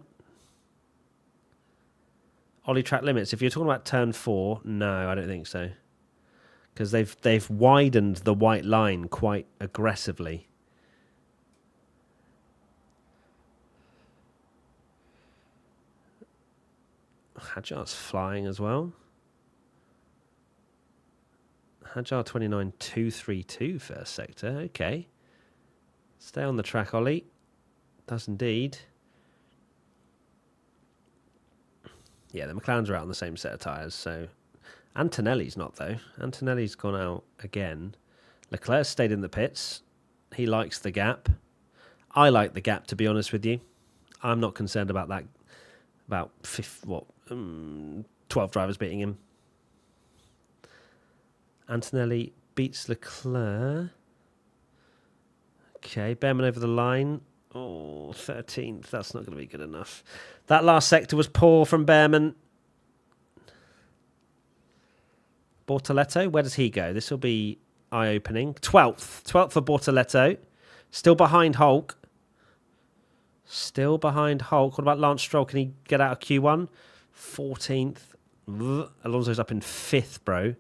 Ollie track limits. If you're talking about turn 4, no, I don't think so. Because they've widened the white line quite aggressively. Hadjar's flying as well. Hadjar 29.232 first sector. Okay. Stay on the track, Ollie. Does indeed. Yeah, the McLarens are out on the same set of tyres, so... Antonelli's not, though. Antonelli's gone out again. Leclerc stayed in the pits. He likes the gap. I like the gap, to be honest with you. I'm not concerned about that. About 12 drivers beating him. Antonelli beats Leclerc. Okay, Bearman over the line. Oh, 13th. That's not going to be good enough. That last sector was poor from Bearman. Bortoletto, where does he go? This will be eye-opening. 12th. 12th for Bortoletto. Still behind Hulk. Still behind Hulk. What about Lance Stroll? Can he get out of Q1? 14th. Alonso's up in 5th, bro.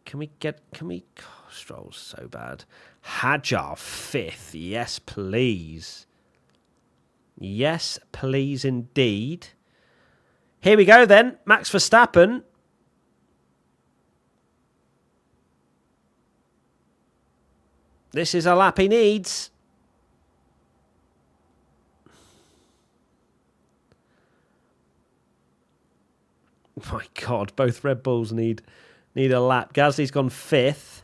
Can we... Oh, Stroll's so bad. Hadjar 5th. Yes, please. Yes, please indeed. Here we go then. Max Verstappen. This is a lap he needs. My God, both Red Bulls need a lap. Gasly's gone 5th.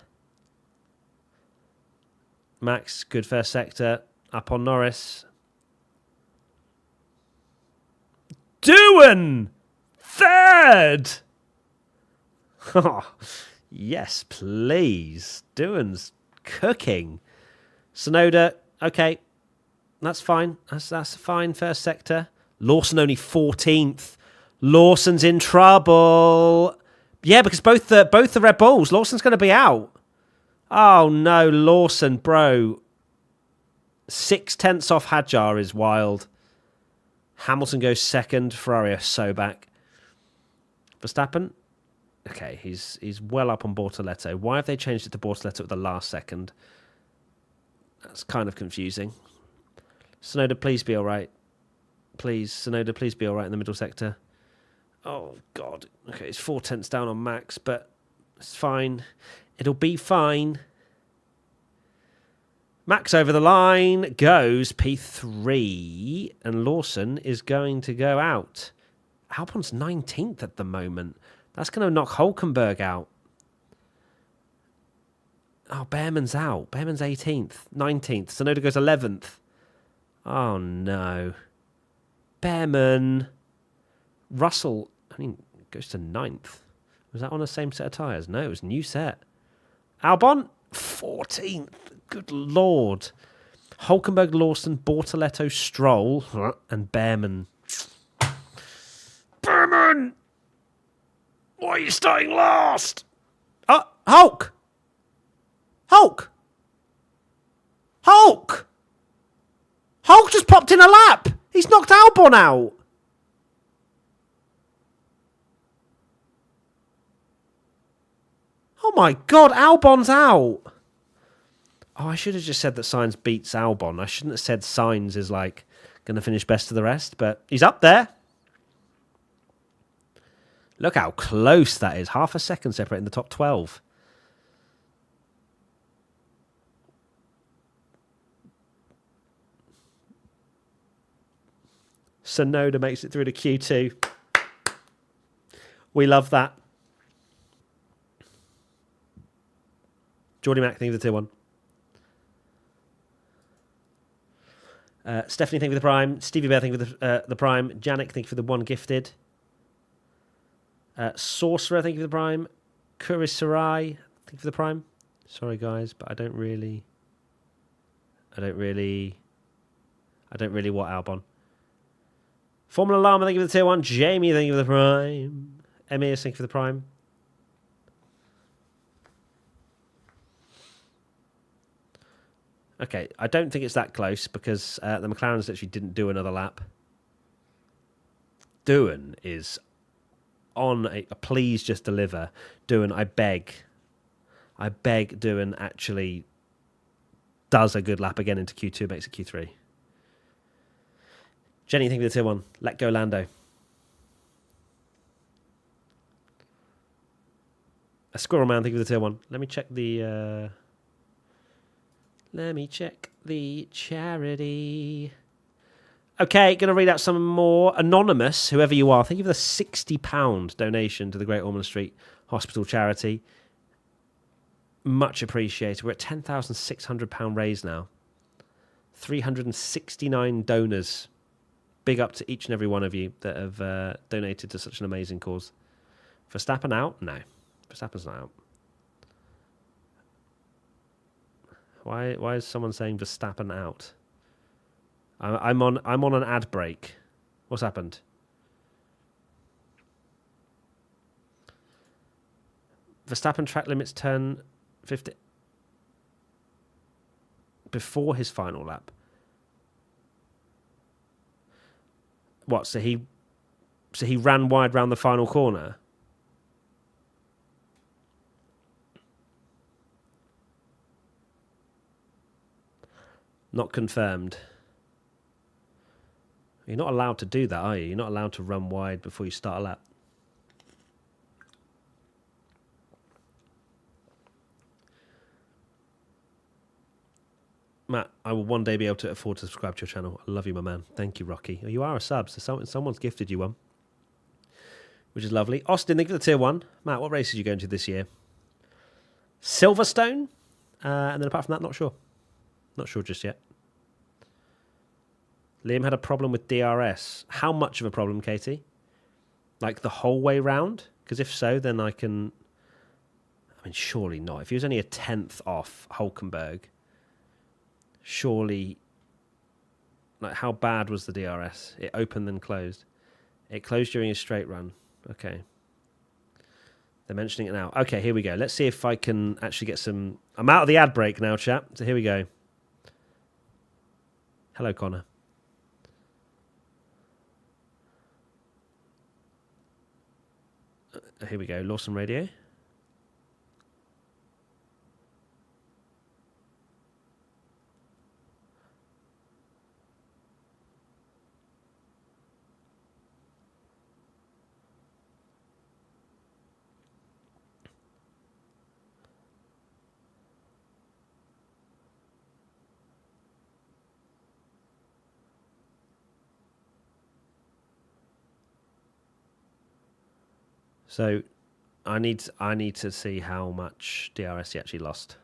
Max, good first sector. Up on Norris. Doohan! 3rd! Oh, yes, please. Doohan's cooking. Sonoda, okay. That's fine. That's a fine first sector. Lawson only 14th. Lawson's in trouble. Yeah, because both the Red Bulls, Lawson's going to be out. Oh no, Lawson, bro. 6/10 off Hadjar is wild. Hamilton goes 2nd. Ferrari are so back. Verstappen. Okay, he's well up on Bortoletto. Why have they changed it to Bortoletto at the last second? That's kind of confusing. Sonoda, please be all right. Please, Sonoda, please be all right in the middle sector. Oh, God. Okay, it's 4/10 down on Max, but it's fine. It'll be fine. Max over the line goes P3, and Lawson is going to go out. Albon's 19th at the moment. That's going to knock Hulkenberg out. Oh, Behrman's out. Behrman's 18th, 19th. Tsunoda goes 11th. Oh, no. Behrman. Russell, goes to 9th. Was that on the same set of tyres? No, it was new set. Albon, 14th. Good Lord. Hulkenberg, Lawson, Bortoletto, Stroll, and Behrman. Behrman! Why are you starting last? Hulk! Hulk! Hulk! Hulk just popped in a lap! He's knocked Albon out! Oh my God, Albon's out! Oh, I should have just said that Sainz beats Albon. I shouldn't have said Sainz is like going to finish best of the rest, but he's up there. Look how close that is. Half a second separating the top 12. Tsunoda makes it through to Q2. We love that. Geordie Mac, thank you for the tier 1. Stephanie, thank you for the prime. Stevie Bear, thank you for the prime. Janik, thank you for the 1 gifted. Sorcerer, thank you for the prime. Kurisarai, thank you for the prime. Sorry, guys, but I don't really want Albon. Formula Llama, thank you for the tier 1. Jamie, thank you for the prime. Emirs, thank you for the prime. Okay, I don't think it's that close because the McLarens actually didn't do another lap. Doohan is on a please just deliver. Doohan, I beg Doohan actually does a good lap again into Q2, makes it Q3. Jenny, thank you for the tier 1. Let go Lando. A Squirrel Man, thank you for the tier 1. Let me check the charity. Okay, going to read out some more. Anonymous, whoever you are, thank you for the £60 donation to the Great Ormond Street Hospital charity. Much appreciated. We're at £10,600 raised now. 369 donors. Big up to each and every one of you that have donated to such an amazing cause. Verstappen out? No. Verstappen's not out. Why is someone saying Verstappen out? I'm on an ad break. What's happened? Verstappen track limits turn 50 before his final lap. What? So he ran wide round the final corner. Not confirmed. You're not allowed to do that, are you? You're not allowed to run wide before you start a lap. Matt, I will one day be able to afford to subscribe to your channel. I love you, my man. Thank you, Rocky. Oh, you are a sub, so someone's gifted you one, which is lovely. Austin, thank you for the tier 1. Matt, what races are you going to this year? Silverstone? And then apart from that, not sure. Not sure just yet. Liam had a problem with DRS. How much of a problem, Katie? Like the whole way round? Because if so, then I can... I mean, surely not. If he was only a 10th off Hulkenberg... Surely, like, how bad was the DRS? It opened then closed. It closed during a straight run. Okay. They're mentioning it now. Okay, here we go. Let's see if I can actually get some... I'm out of the ad break now, chap. So here we go. Hello, Connor. Here we go. Lawson Radio. So I need to see how much DRS he actually lost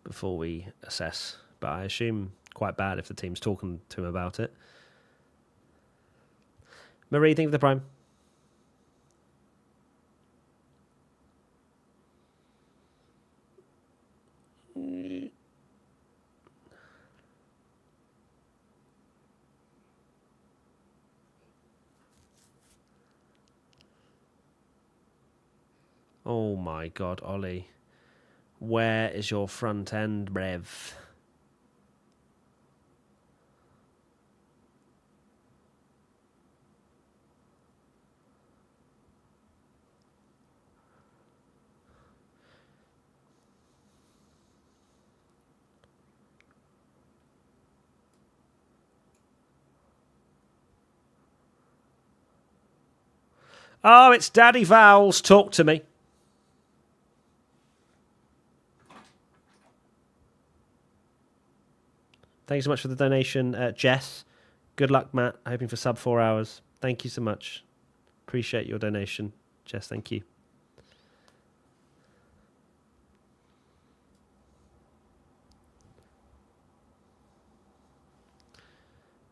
before we assess. But I assume quite bad if the team's talking to him about it. Marie, think of the prime. Oh my God, Ollie. Where is your front end, Rev? Oh, it's Daddy Vowels. Talk to me. Thanks so much for the donation, Jess. Good luck, Matt. Hoping for sub 4 hours. Thank you so much. Appreciate your donation, Jess. Thank you.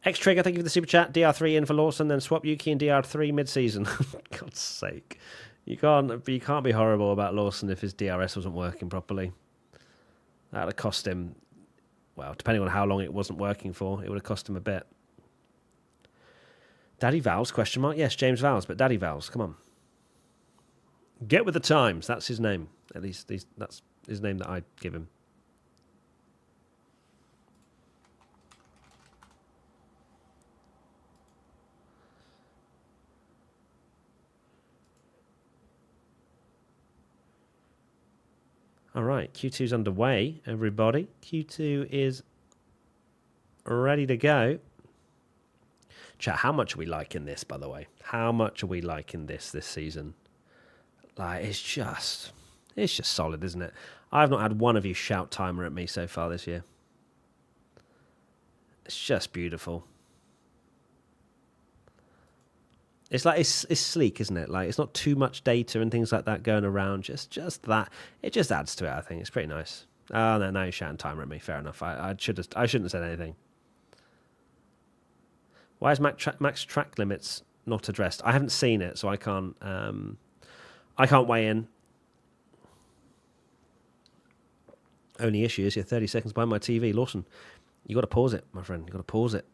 X-Trigger, thank you for the super chat. DR3 in for Lawson, then swap Yuki and DR3 mid-season. God's sake. You can't be horrible about Lawson if his DRS wasn't working properly. That would have cost him... Well, depending on how long it wasn't working for, it would have cost him a bit. Daddy Vowels, question mark? Yes, James Vowels, but Daddy Vowels, come on. Get with the times. That's his name. At least that's his name that I'd give him. All right, Q2's underway, everybody. Q2 is ready to go. Chat, how much are we liking this, by the way? How much are we liking this season? Like, it's just solid, isn't it? I've not had one of you shout timer at me so far this year. It's just beautiful. It's like it's sleek, isn't it? Like, it's not too much data and things like that going around. Just that. It just adds to it, I think. It's pretty nice. Oh, no, now you're shouting timer at me. Fair enough. I shouldn't have said anything. Why is max track limits not addressed? I haven't seen it, so I can't weigh in. Only issue is you're 30 seconds behind my TV. Lawson, you got to pause it, my friend. You got to pause it.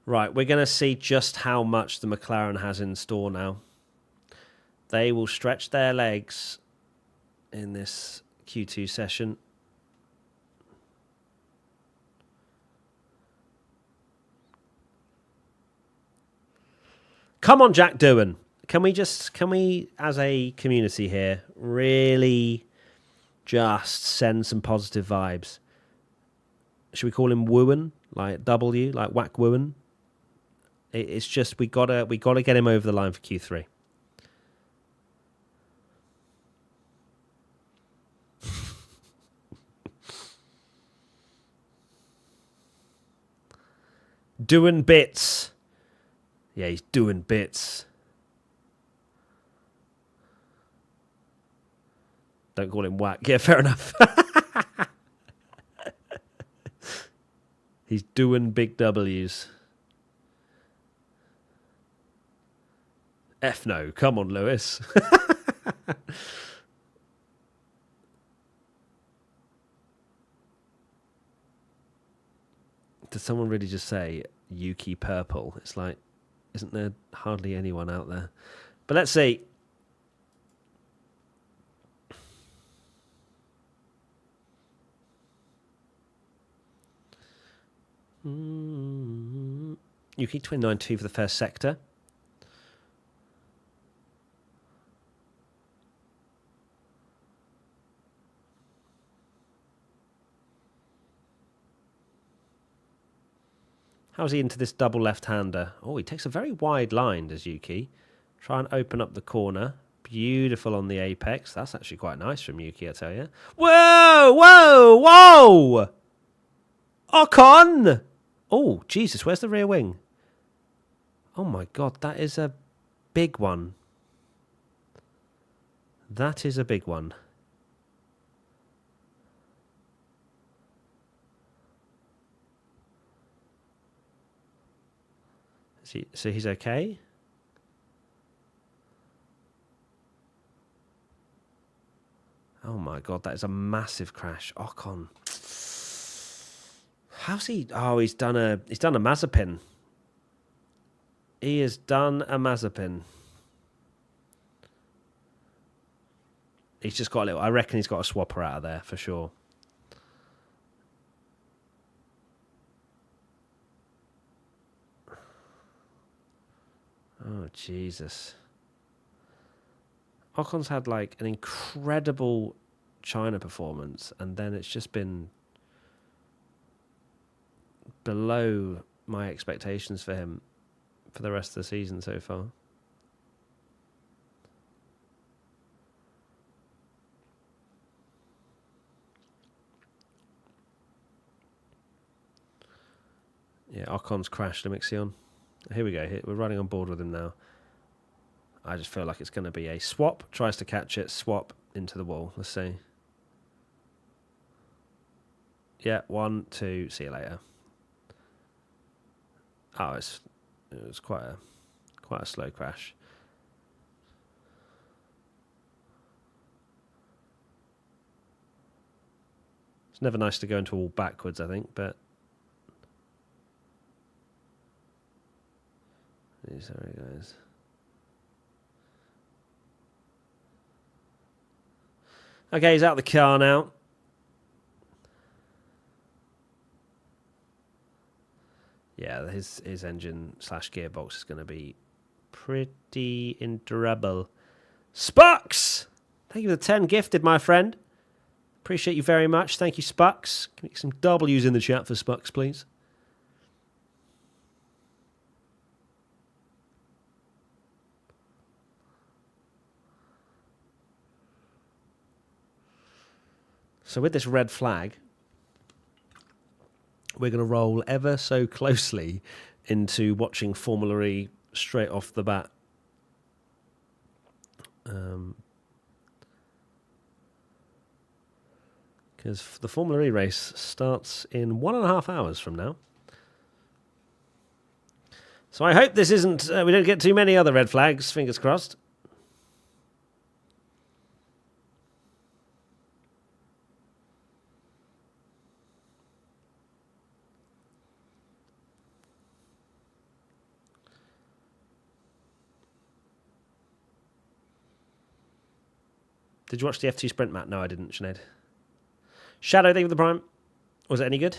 Right, we're going to see just how much the McLaren has in store now. They will stretch their legs in this Q2 session. Come on, Jack Doohan. Can we, as a community here, really just send some positive vibes? Should we call him Wooen, like W, like Whack Wooen? It's just we gotta get him over the line for Q3. Doing bits. Yeah, he's doing bits. Don't call him Whack. Yeah, fair enough. He's doing big W's. F no. Come on, Lewis. Did someone really just say Yuki Purple? It's like, isn't there hardly anyone out there? But let's see. Yuki 29.2 for the first sector. How's he into this double left-hander? Oh, he takes a very wide line, does Yuki. Try and open up the corner. Beautiful on the apex. That's actually quite nice from Yuki, I tell you. Whoa, whoa, whoa! Ocon! Oh, Jesus, where's the rear wing? Oh, my God, that is a big one. That is a big one. So he's okay? Oh my God, that is a massive crash. Ocon. How's he? Oh, he's done a Mazepin. He has done a Mazepin. He's just got a little. I reckon he's got a swapper out of there for sure. Oh, Jesus. Ocon's had like an incredible China performance, and then it's just been below my expectations for him for the rest of the season so far. Yeah, Ocon's crashed Amixion. Here we go. We're running on board with him now. I just feel like it's going to be a swap. Tries to catch it. Swap into the wall. Let's see. Yeah, 1, 2. See you later. Oh, it was quite a slow crash. It's never nice to go into a wall backwards, I think, but sorry, guys. Okay, he's out of the car now. Yeah, his engine / gearbox is going to be pretty in trouble. Spucks! Thank you for the 10 gifted, my friend. Appreciate you very much. Thank you, Spucks. Can we get some W's in the chat for Spucks, please? So with this red flag, we're going to roll ever so closely into watching Formula E straight off the bat. Because the Formula E race starts in 1.5 hours from now. So I hope this isn't... we don't get too many other red flags, fingers crossed. Did you watch the F2 Sprint, Matt? No, I didn't, Sinead. Shadow, thank you for the prime. Was it any good?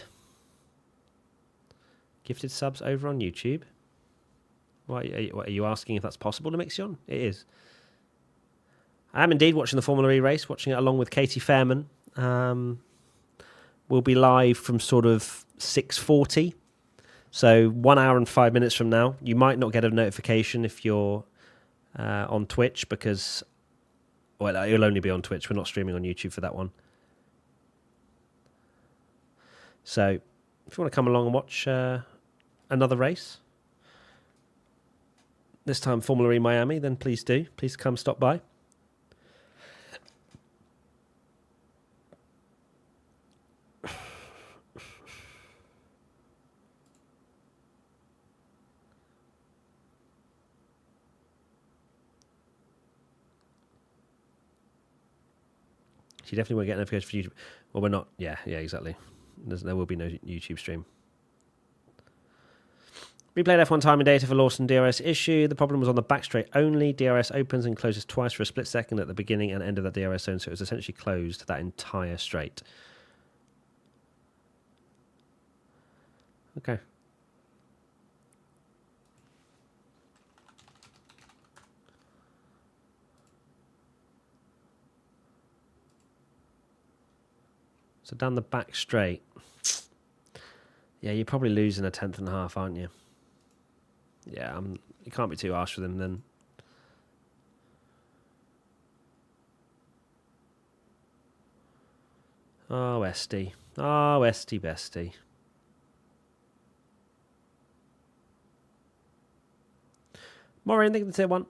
Gifted subs over on YouTube. What are you asking if that's possible to mix you on? It is. I am indeed watching the Formula E race, watching it along with Katie Fairman. We'll be live from sort of 6:40. So 1 hour and 5 minutes from now. You might not get a notification if you're on Twitch because, well, it'll only be on Twitch. We're not streaming on YouTube for that one. So if you want to come along and watch another race, this time Formula E Miami, then please do. Please come stop by. You definitely won't get notifications for YouTube. Well, we're not. Yeah, exactly. There will be no YouTube stream. Replayed F1 time and data for Lawson DRS issue. The problem was on the back straight only. DRS opens and closes twice for a split second at the beginning and end of that DRS zone, so it was essentially closed that entire straight. Okay. So down the back straight. Yeah, you're probably losing a tenth and a half, aren't you? Yeah, you can't be too harsh with him then. Oh, Esty. Oh, Esty bestie. Maureen, thank you for the tier 1.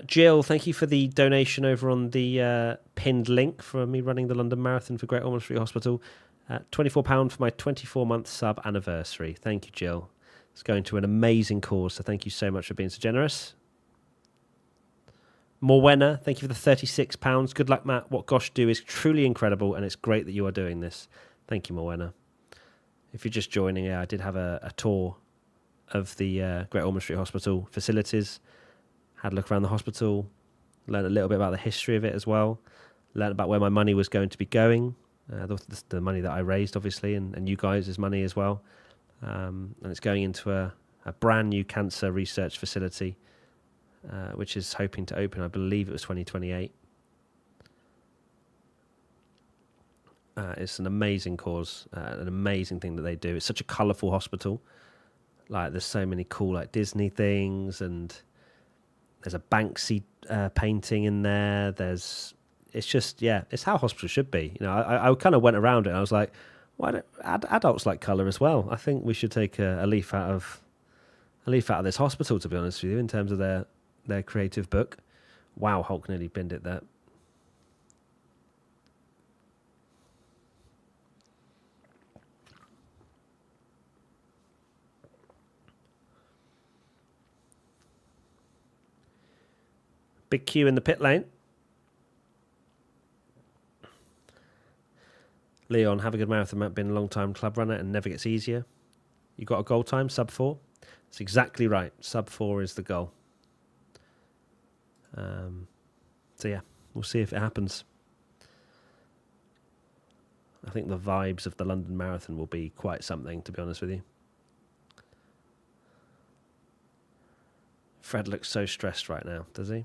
Jill, thank you for the donation over on the pinned link for me running the London Marathon for Great Ormond Street Hospital. £24 for my 24-month sub anniversary. Thank you, Jill. It's going to an amazing cause, so thank you so much for being so generous. Morwenna, thank you for the £36. Good luck, Matt. What Gosh do is truly incredible, and it's great that you are doing this. Thank you, Morwenna. If you're just joining, I did have a tour of the Great Ormond Street Hospital facilities. Had a look around the hospital, learned a little bit about the history of it as well, learned about where my money was going to be going, the money that I raised, obviously, and you guys' money as well. And it's going into a brand new cancer research facility, which is hoping to open, I believe it was 2028. It's an amazing cause, an amazing thing that they do. It's such a colourful hospital. Like, there's so many cool, like, Disney things, and there's a Banksy painting in there. It's just, yeah, it's how hospitals should be. You know, I kind of went around it and I was like, why don't adults like colour as well? I think we should take a leaf out of this hospital, to be honest with you, in terms of their creative book. Wow, Hulk nearly binned it there. Big queue in the pit lane. Leon, have a good marathon, Matt. Been a long time club runner and never gets easier. You got a goal time, sub 4? That's exactly right. Sub 4 is the goal. So yeah, we'll see if it happens. I think the vibes of the London Marathon will be quite something, to be honest with you. Fred looks so stressed right now, does he?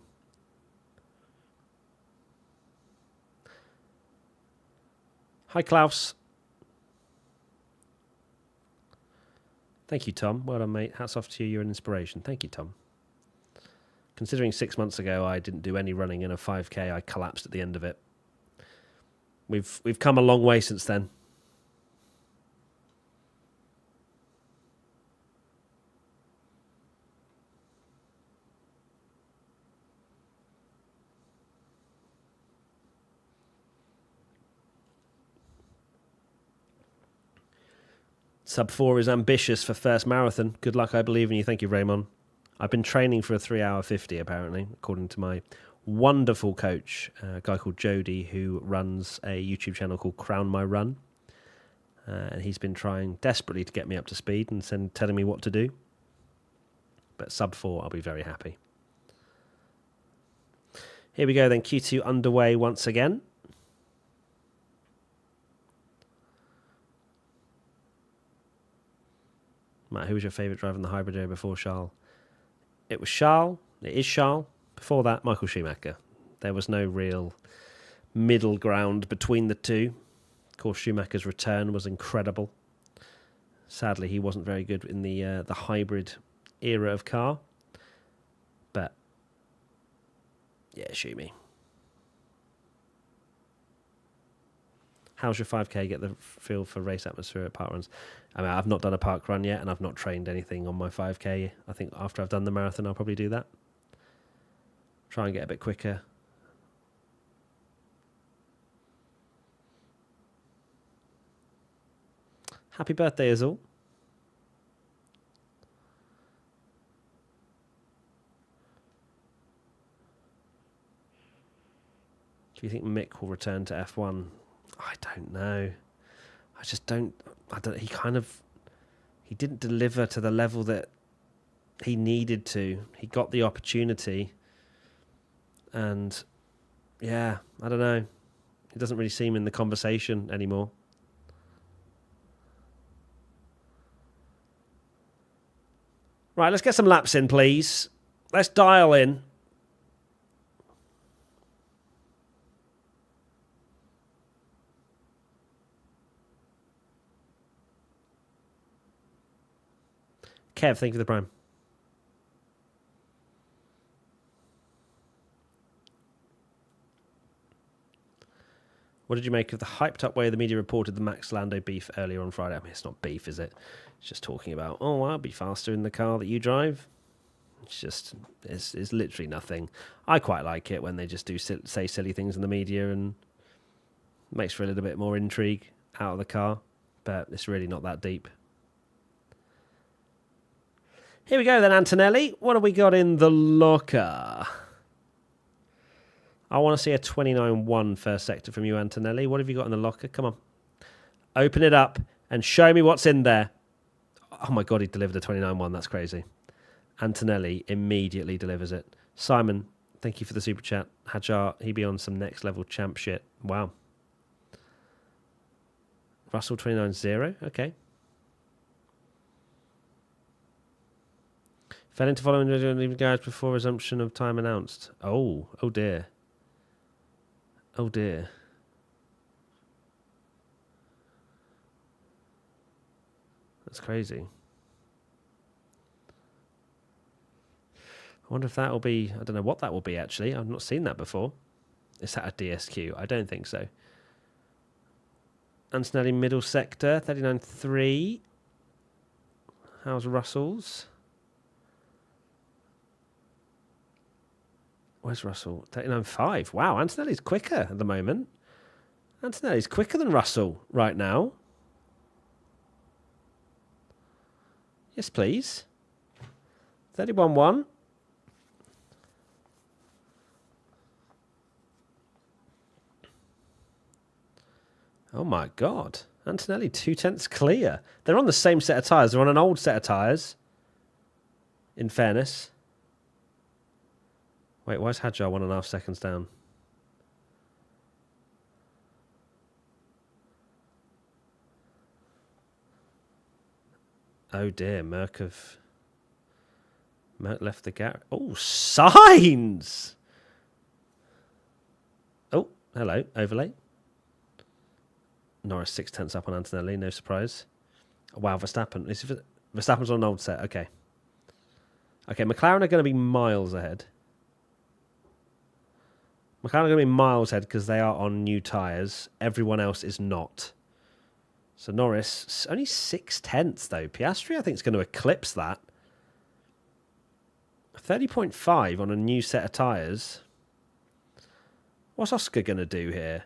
Hi, Klaus. Thank you, Tom. Well done, mate. Hats off to you. You're an inspiration. Thank you, Tom. Considering 6 months ago I didn't do any running in a 5K, I collapsed at the end of it. We've come a long way since then. Sub 4 is ambitious for first marathon. Good luck, I believe in you. Thank you, Raymond. I've been training for a 3-hour 50, apparently, according to my wonderful coach, a guy called Jody, who runs a YouTube channel called Crown My Run. And he's been trying desperately to get me up to speed and telling me what to do. But sub 4, I'll be very happy. Here we go then, Q2 underway once again. Matt, who was your favourite driver in the hybrid area before Charles? It was Charles. It is Charles. Before that, Michael Schumacher. There was no real middle ground between the two. Of course, Schumacher's return was incredible. Sadly, he wasn't very good in the hybrid era of car. But, yeah, Schumi. How's your 5K? Get the feel for race atmosphere at park runs. I mean, I've not done a park run yet, and I've not trained anything on my 5K. I think after I've done the marathon, I'll probably do that. Try and get a bit quicker. Happy birthday, Azul. Do you think Mick will return to F1? I don't know. I just don't. He didn't deliver to the level that he needed to. He got the opportunity, and yeah, I don't know. He doesn't really seem in the conversation anymore. Right, let's get some laps in, please. Let's dial in. Kev, thank you for the prime. What did you make of the hyped up way the media reported the Max Lando beef earlier on Friday? I mean, it's not beef, is it? It's just talking about, oh, I'll be faster in the car that you drive. It's literally nothing. I quite like it when they just say silly things in the media and makes for a little bit more intrigue out of the car, but it's really not that deep. Here we go then, Antonelli. What have we got in the locker? I want to see a 29-1 first sector from you, Antonelli. What have you got in the locker? Come on. Open it up and show me what's in there. Oh my God, he delivered a 29-1. That's crazy. Antonelli immediately delivers it. Simon, thank you for the super chat. Hajar, he be on some next level champ shit. Wow. Russell 29-0. Okay. Fell into following leaving garage before resumption of time announced. Oh dear. Oh dear. That's crazy. I wonder if that will be... I don't know what that will be, actually. I've not seen that before. Is that a DSQ? I don't think so. Antonelli middle sector, 39.3. How's Russell's? Where's Russell? 39.5. Wow, Antonelli's quicker at the moment. Antonelli's quicker than Russell right now. Yes, please. 31.1. Oh my God. Antonelli 2/10 clear. They're on the same set of tyres. They're on an old set of tyres. In fairness. Wait, why is Hadjar 1.5 seconds down? Oh dear, Merc left the garage. Oh, signs! Oh, hello, overlay. Norris 0.6 up on Antonelli, no surprise. Wow, Verstappen. Verstappen's on an old set, okay. Okay, McLaren are going to be miles ahead. McLaren are going to be miles ahead because they are on new tyres. Everyone else is not. So Norris, only 0.6 though. Piastri, I think, is going to eclipse that. 30.5 on a new set of tyres. What's Oscar going to do here?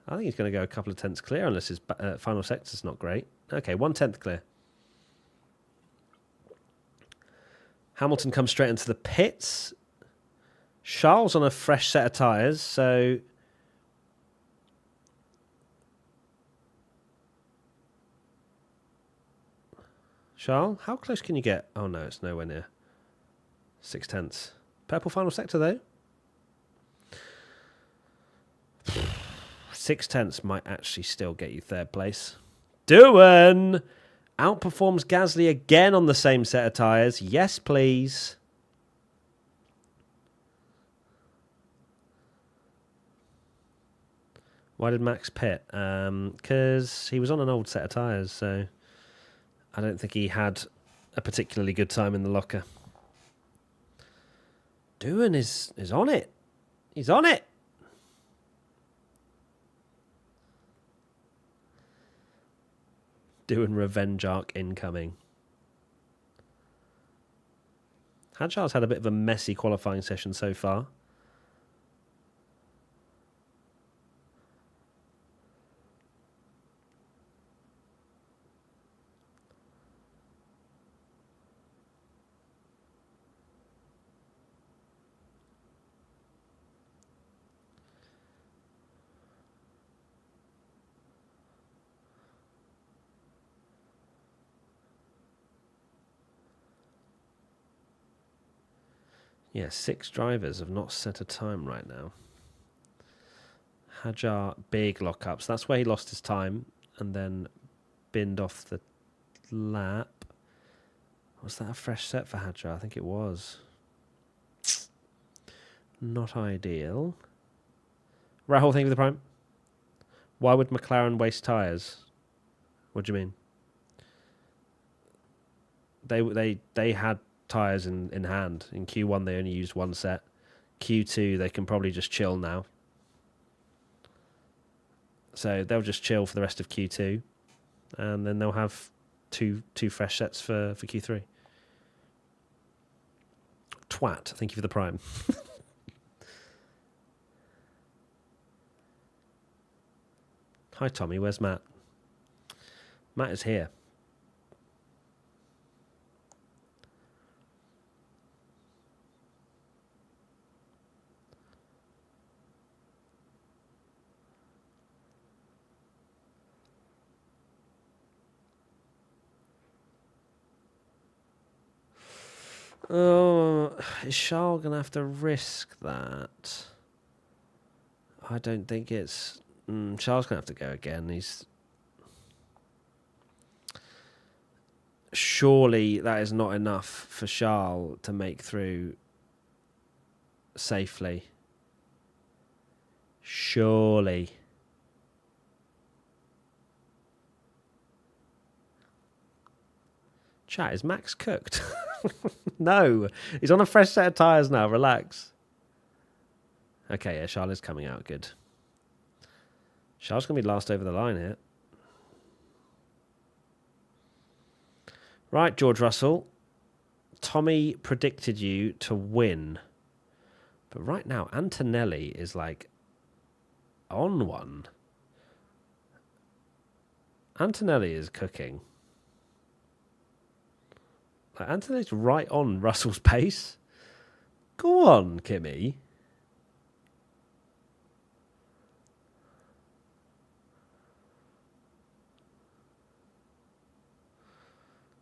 I think he's going to go a couple of tenths clear unless his final sector's not great. Okay, 1/10 clear. Hamilton comes straight into the pits. Charles on a fresh set of tyres, so... Charles, how close can you get? Oh no, it's nowhere near. 0.6. Purple final sector though. 6/10 might actually still get you third place. Doohan outperforms Gasly again on the same set of tyres. Yes, please. Why did Max pit? Because he was on an old set of tyres, so I don't think he had a particularly good time in the locker. Doohan is on it. He's on it. Doohan revenge arc incoming. Hadjar's had a bit of a messy qualifying session so far. Yeah, 6 drivers have not set a time right now. Hadjar, big lockups. That's where he lost his time and then binned off the lap. Was that a fresh set for Hadjar? I think it was. Not ideal. Rahul, thank you for the prime. Why would McLaren waste tyres? What do you mean? They had tyres in hand. In Q1 they only used 1 set. Q2 they can probably just chill now. So they'll just chill for the rest of Q2 and then they'll have two fresh sets for Q3. Twat, thank you for the prime. Hi Tommy, where's Matt? Matt is here. Oh, is Charles going to have to risk that? I don't think it's... Charles going to have to go again. He's... Surely that is not enough for Charles to make through safely. Surely. Chat, is Max cooked? No, he's on a fresh set of tyres now. Relax. Okay, yeah, Charles is coming out good. Charles going to be last over the line here. Right, George Russell. Tommy predicted you to win. But right now, Antonelli is like on one. Antonelli is cooking. Antonelli's right on Russell's pace. Go on, Kimmy.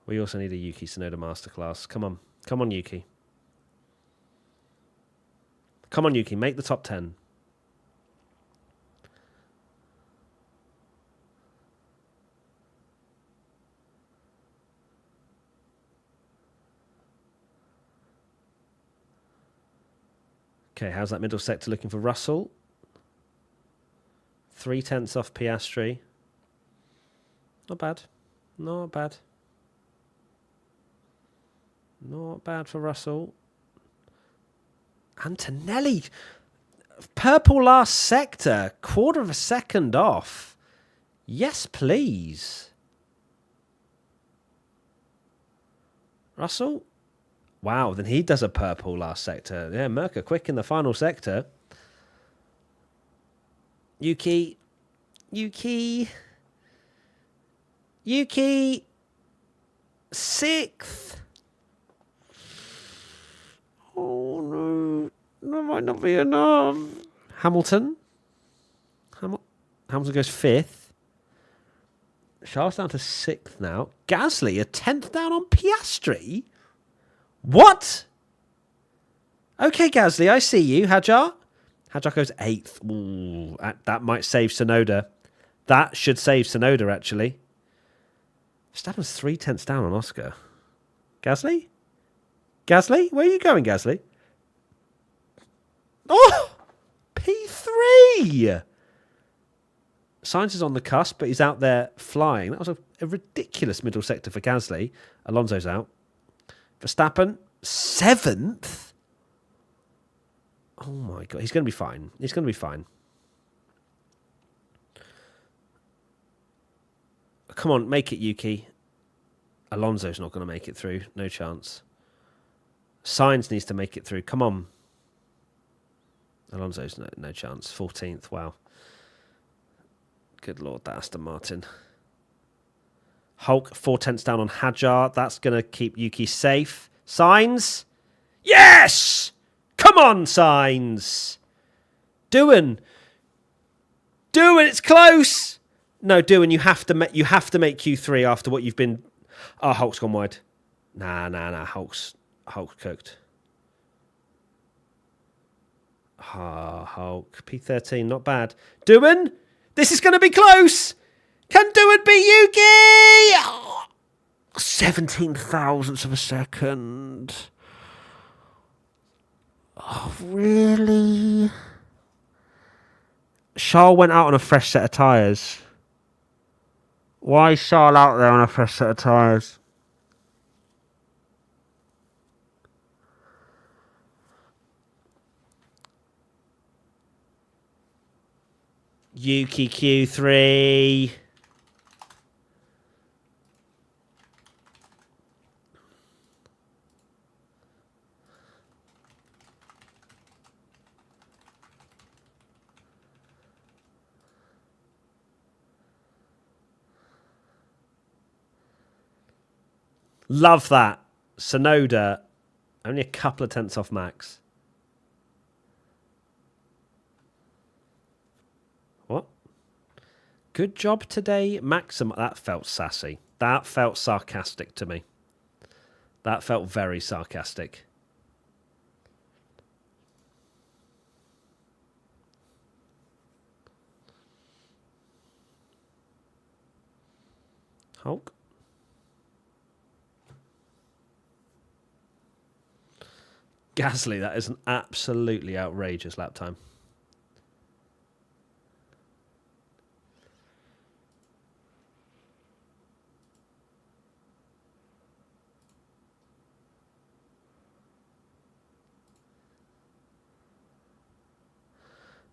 We also need a Yuki Tsunoda masterclass. Come on. Come on, Yuki. Come on, Yuki. Make the top 10. Okay, how's that middle sector looking for Russell? 0.3 off Piastri. Not bad. Not bad. Not bad for Russell. Antonelli. Purple last sector. 1/4 of a second off. Yes, please. Russell? Wow, then he does a purple last sector. Yeah, Merca quick in the final sector. Yuki. Yuki. Yuki. 6th. Oh, no. That might not be enough. Hamilton. Hamilton goes 5th. Charles down to 6th now. Gasly, a 10th down on Piastri. What? Okay, Gasly, I see you. Hadjar, Hadjar goes 8th. Ooh, that might save Sonoda. That should save Sonoda, actually. Verstappen's 3/10 down on Oscar. Gasly? Gasly? Where are you going, Gasly? Oh! P3! Sainz is on the cusp, but he's out there flying. That was a ridiculous middle sector for Gasly. Alonso's out. Verstappen, 7th? Oh my God. He's going to be fine. He's going to be fine. Come on, make it, Yuki. Alonso's not going to make it through. No chance. Sainz needs to make it through. Come on. Alonso's no chance. 14th. Wow. Good Lord, that Aston Martin. Hulk, 4/10 down on Hadjar. That's going to keep Yuki safe. Sainz. Yes! Come on, Sainz. Doohan. Doohan, it's close. No, Doohan, you have to make Q3 after what you've been. Oh, Hulk's gone wide. Nah. Hulk's cooked. Hulk. P13, not bad. Doohan, this is going to be close. Can Doohan beat Yuki? Oh, 17 thousandths of a second. Oh, really? Charles went out on a fresh set of tyres. Why is Charles out there on a fresh set of tyres? Yuki Q3. Love that. Sonoda, only a couple of tenths off Max. What? Good job today, Maxim. That felt sassy. That felt sarcastic to me. That felt very sarcastic. Hulk. Gasly, that is an absolutely outrageous lap time.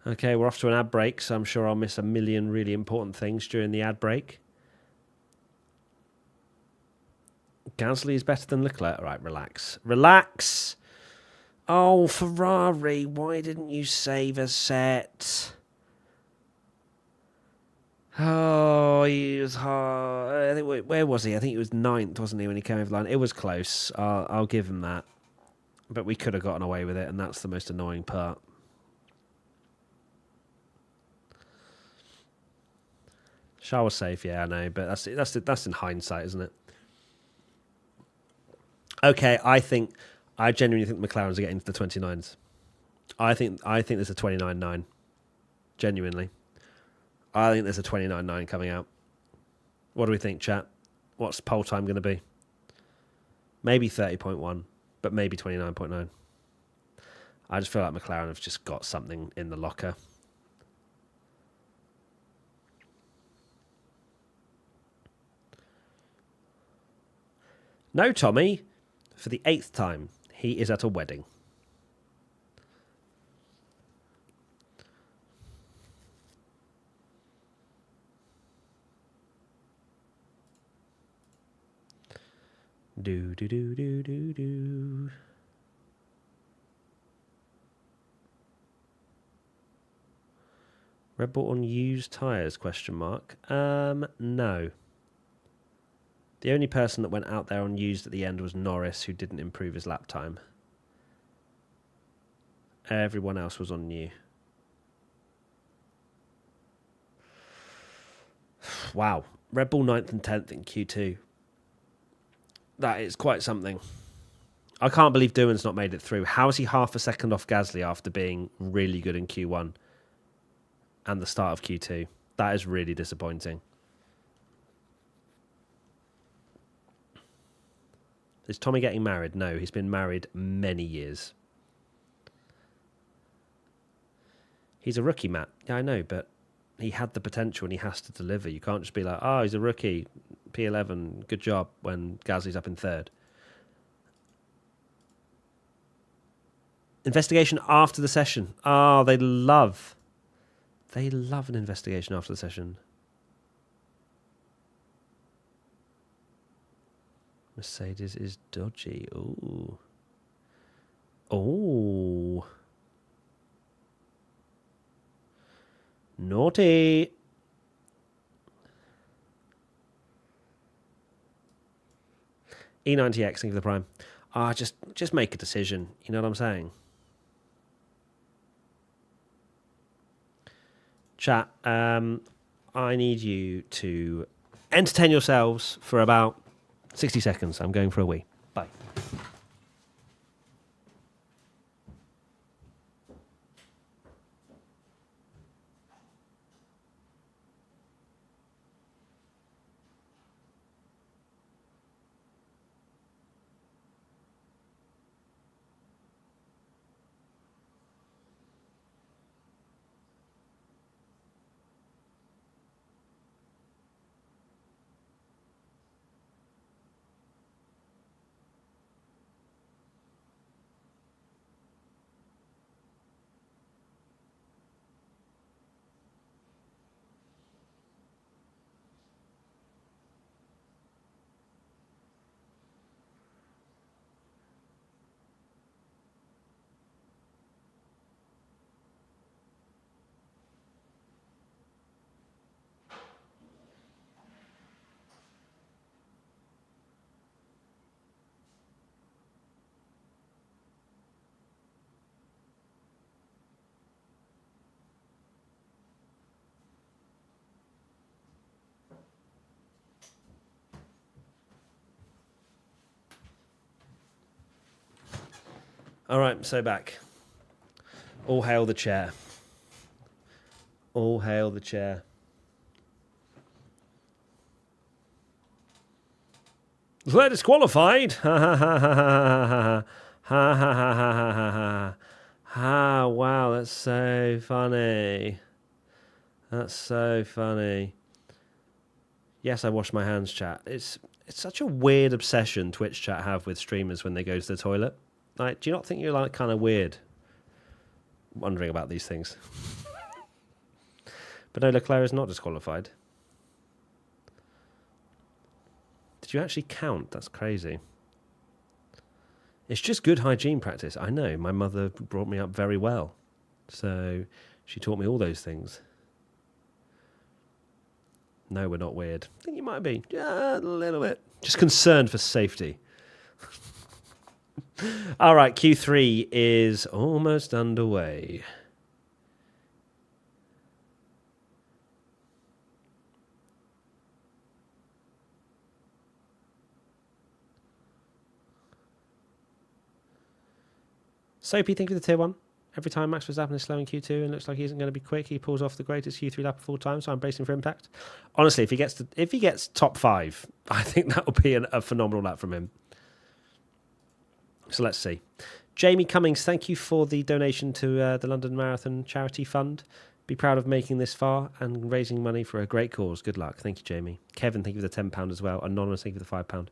Okay, we're off to an ad break, so I'm sure I'll miss a million really important things during the ad break. Gasly is better than Leclerc. All right, relax. Relax! Oh, Ferrari, why didn't you save a set? Oh, he was hard. Where was he? I think he was 9th, wasn't he, when he came over the line? It was close. I'll give him that. But we could have gotten away with it, and that's the most annoying part. Charles was safe, yeah, I know, but that's in hindsight, isn't it? Okay, I genuinely think the McLarens are getting to the 29s. I think there's a 29.9. Genuinely. I think there's a 29.9 coming out. What do we think, chat? What's poll time going to be? Maybe 30.1, but maybe 29.9. I just feel like McLaren have just got something in the locker. No, Tommy. For the 8th time, he is at a wedding. Do. Red Bull on used tyres, question mark. No. The only person that went out there on used at the end was Norris, who didn't improve his lap time. Everyone else was on new. Wow. Red Bull 9th and 10th in Q2. That is quite something. I can't believe Doohan's not made it through. How is he half a second off Gasly after being really good in Q1 and the start of Q2? That is really disappointing. Is Tommy getting married? No, he's been married many years. He's a rookie, Matt. Yeah, I know, but he had the potential and he has to deliver. You can't just be like, oh, he's a rookie, P11, good job, when Gasly's up in third. Investigation after the session. Oh, they love an investigation after the session. Mercedes is dodgy. Ooh. Oh. Naughty. E90X, thank you for the prime. Just make a decision. You know what I'm saying? Chat, I need you to entertain yourselves for about 60 seconds. I'm going for a wee. Bye. All right, so back. All hail the chair. All hail the chair. They're disqualified. Ha ha ha ha ha ha ha ha ha ha ha ha. Ah, wow, that's so funny. That's so funny. Yes, I wash my hands, chat. It's such a weird obsession Twitch chat have with streamers when they go to the toilet. Like, do you not think you're like kind of weird wondering about these things? But no, Leclerc is not disqualified. Did you actually count? That's crazy. It's just good hygiene practice. I know. My mother brought me up very well. So she taught me all those things. No, we're not weird. I think you might be. Yeah, a little bit. Just concerned for safety. All right, Q3 is almost underway. Soapy, thank you for the tier 1. Every time Max Verstappen is slow in Q2 and looks like he isn't going to be quick, he pulls off the greatest Q3 lap of all time, so I'm bracing for impact. Honestly, if he gets top 5, I think that will be a phenomenal lap from him. So let's see. Jamie Cummings, thank you for the donation to the London Marathon Charity Fund. Be proud of making this far and raising money for a great cause. Good luck. Thank you, Jamie. Kevin, thank you for the £10 as well. Anonymous, thank you for the £5.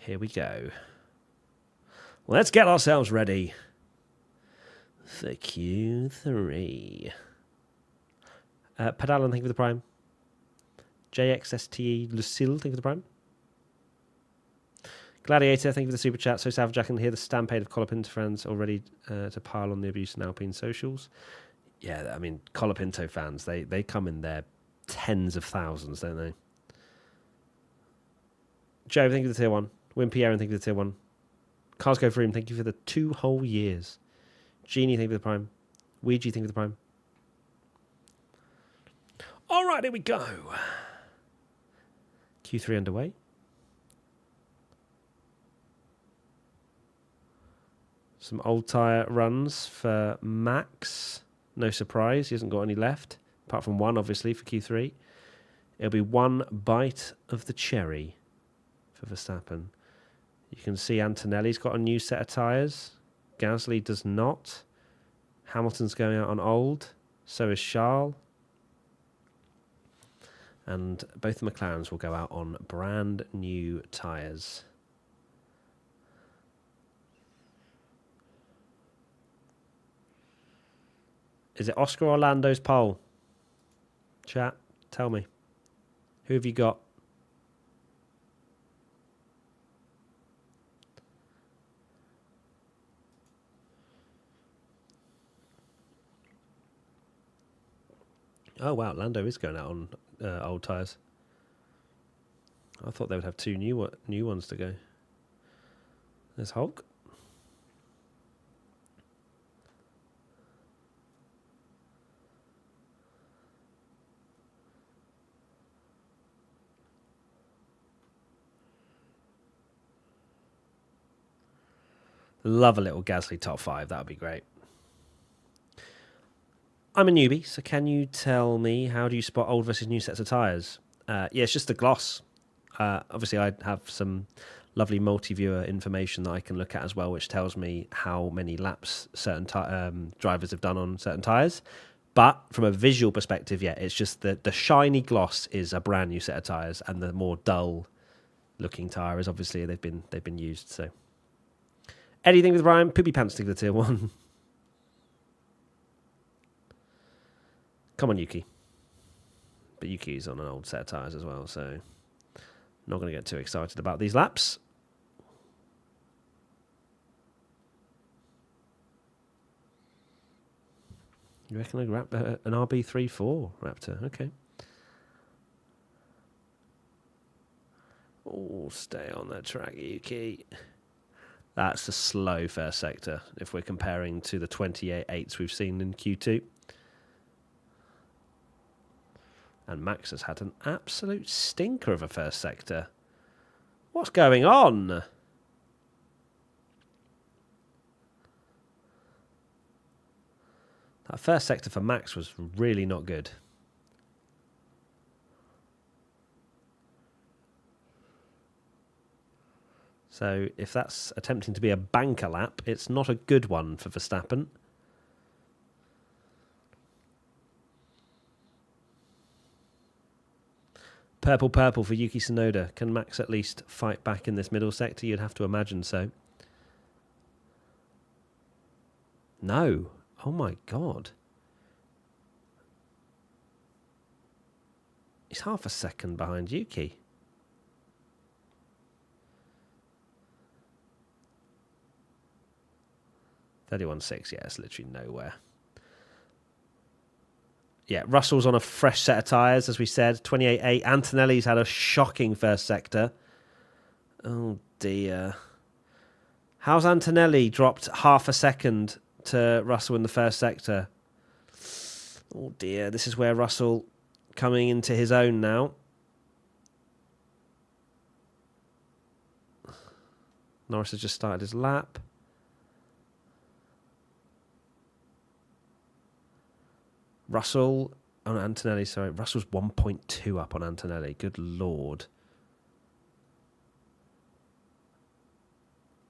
Here we go. Let's get ourselves ready for Q3. Padalan, thank you for the prime. JXSTE Lucille, thank you for the prime. Gladiator, thank you for the super chat. So Savage, I can hear the stampede of Colapinto fans already to pile on the abuse in Alpine socials. Yeah, I mean, Colapinto fans, they come in their tens of thousands, don't they? Joe, thank you for the tier 1. Wimpy Aaron, thank you for the tier 1. Cars Go For Him, thank you for the 2 whole years. Genie, thank you for the prime. Ouija, thank you for the prime. All right, here we go. Q3 underway. Some old tyre runs for Max. No surprise, he hasn't got any left. Apart from one, obviously, for Q3. It'll be one bite of the cherry for Verstappen. You can see Antonelli's got a new set of tyres. Gasly does not. Hamilton's going out on old. So is Charles. And both the McLarens will go out on brand new tyres. Is it Oscar or Lando's pole? Chat, tell me. Who have you got? Oh, wow. Lando is going out on old tyres. I thought they would have two new ones to go. There's Hulk. Love a little Gasly top 5. That would be great. I'm a newbie, so can you tell me how do you spot old versus new sets of tyres? Yeah, it's just the gloss. Obviously, I have some lovely multi-viewer information that I can look at as well, which tells me how many laps certain drivers have done on certain tyres. But from a visual perspective, yeah, it's just the shiny gloss is a brand new set of tyres, and the more dull-looking tyre is obviously they've been used. So, anything with Ryan, poopy pants to the tier 1. Come on, Yuki. But Yuki's on an old set of tyres as well, so not going to get too excited about these laps. You reckon I grab an RB34 Raptor? Okay. Oh, stay on that track, Yuki. That's a slow first sector if we're comparing to the 28.8s we've seen in Q2. And Max has had an absolute stinker of a first sector. What's going on? That first sector for Max was really not good. So if that's attempting to be a banker lap, it's not a good one for Verstappen. Purple for Yuki Tsunoda. Can Max at least fight back in this middle sector? You'd have to imagine so. No. Oh my God. He's half a second behind Yuki. .31.6, yeah, it's literally nowhere. Yeah, Russell's on a fresh set of tyres, as we said. 28.8. Antonelli's had a shocking first sector. Oh, dear. How's Antonelli dropped half a second to Russell in the first sector? Oh, dear. This is where Russell coming into his own now. Norris has just started his lap. Russell's 1.2 up on Antonelli. Good Lord.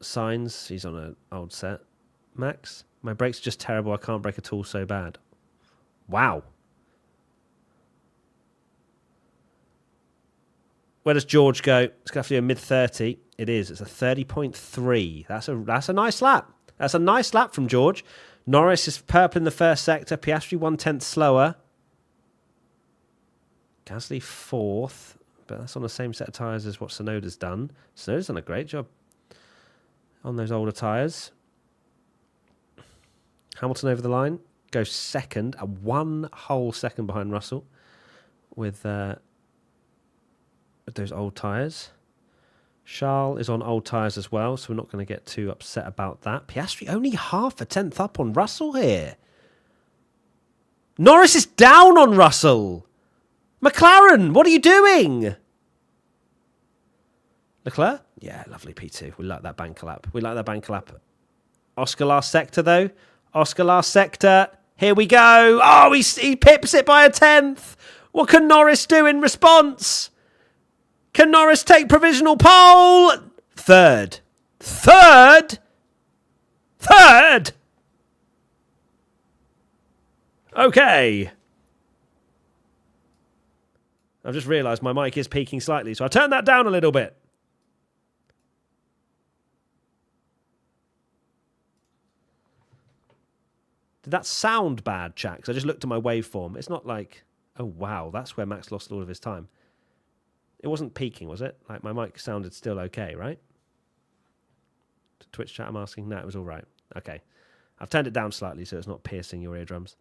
Sainz, he's on an old set. Max, my brakes are just terrible. I can't brake at all, so bad. Wow. Where does George go? It's going to have to be a mid-30. It is. It's a 30.3. That's a nice lap. That's a nice lap from George. Norris is purple in the first sector. Piastri 1/10 slower. Gasly 4th. But that's on the same set of tyres as what Tsunoda's done. Tsunoda's done a great job on those older tyres. Hamilton over the line. Goes second. A 1 whole second behind Russell. With those old tyres. Charles is on old tyres as well, so we're not going to get too upset about that. Piastri only half a tenth up on Russell here. Norris is down on Russell. McLaren, what are you doing? Leclerc? Yeah, lovely P2. We like that banker lap. We like that banker lap. Oscar last sector, though. Oscar last sector. Here we go. Oh, he pips it by a tenth. What can Norris do in response? Can Norris take provisional pole? Third. Third? Third? Okay. I've just realised my mic is peaking slightly, so I'll turn that down a little bit. Did that sound bad, chat? Because I just looked at my waveform. It's not like, oh, wow, that's where Max lost all of his time. It wasn't peaking, was it? Like, my mic sounded still okay, right? To Twitch chat, I'm asking. No, it was all right. Okay. I've turned it down slightly so it's not piercing your eardrums.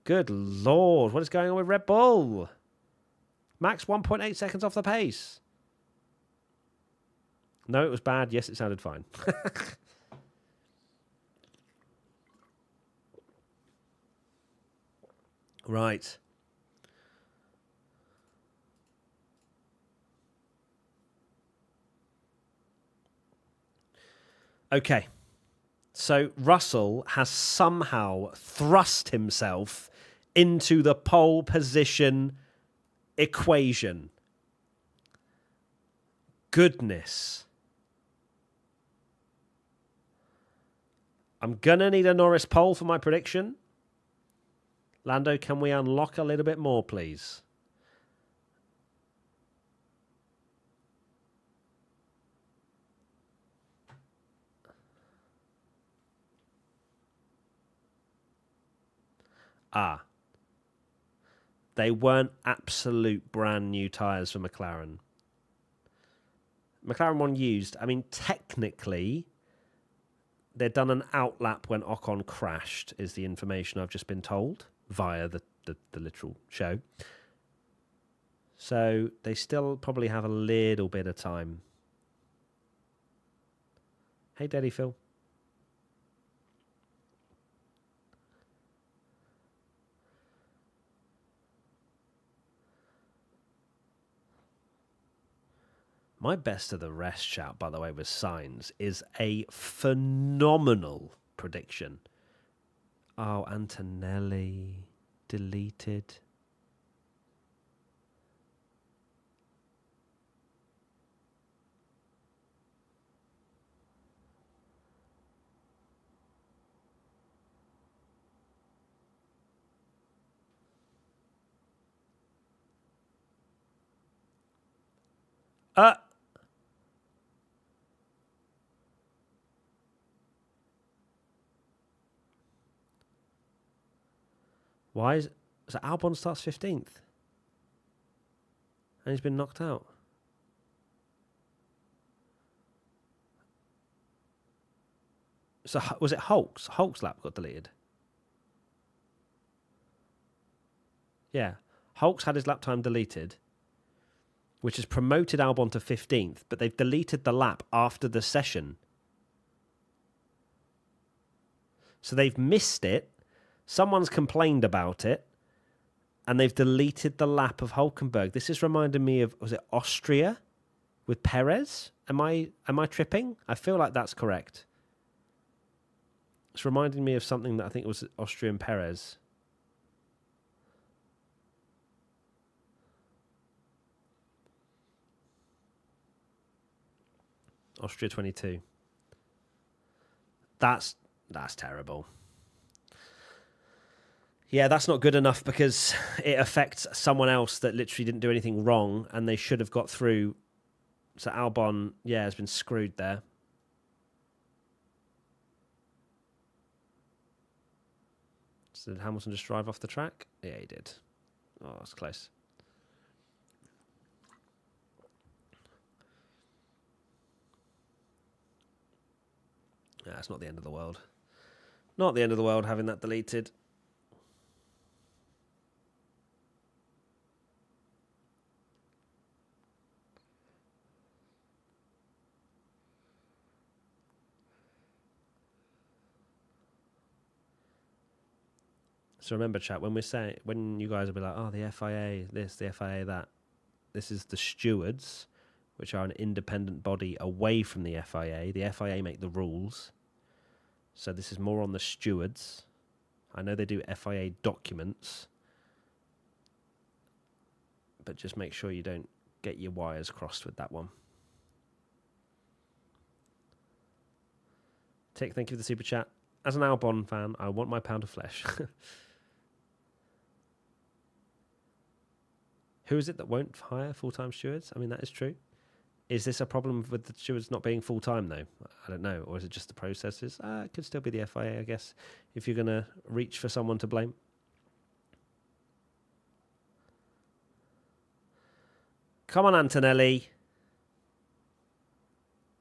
Good Lord, what is going on with Red Bull? Max 1.8 seconds off the pace. No, it was bad. Yes, it sounded fine. Right. Okay. So Russell has somehow thrust himself into the pole position equation. Goodness. I'm going to need a Norris pole for my prediction. Lando, can we unlock a little bit more, please? Ah. They weren't absolute brand new tyres for McLaren. McLaren one used. I mean, technically, they'd done an outlap when Ocon crashed, is the information I've just been told via the literal show. So they still probably have a little bit of time. Hey, Daddy Phil. My best of the rest shout, by the way, with Sainz is a phenomenal prediction. Oh, Antonelli deleted. Why is so Albon starts 15th? And he's been knocked out. So was it Hulk's? Hulk's lap got deleted. Yeah. Hulk's had his lap time deleted, which has promoted Albon to 15th, but they've deleted the lap after the session. So they've missed it. Someone's complained about it, and they've deleted the lap of Hulkenberg. This is reminding me of, was it Austria with Perez? Am I tripping? I feel like that's correct. It's reminding me of something that I think was Austrian Perez. Austria 22. That's terrible. Yeah, that's not good enough because it affects someone else that literally didn't do anything wrong and they should have got through. So Albon, yeah, has been screwed there. So did Hamilton just drive off the track? Yeah, he did. Oh, that's close. Yeah, it's not the end of the world. Not the end of the world having that deleted. So remember, chat, when you guys will be like, oh, the FIA this, the FIA that, this is the stewards. which are an independent body away from the FIA. The FIA make the rules. So this is more on the stewards. I know they do FIA documents, but just make sure you don't get your wires crossed with that one. Tick, thank you for the super chat. As an Albon fan, I want my pound of flesh. Who is it that won't hire full-time stewards? I mean, that is true. Is this a problem with the stewards not being full-time, though? I don't know. Or is it just the processes? It could still be the FIA, I guess, if you're going to reach for someone to blame. Come on, Antonelli.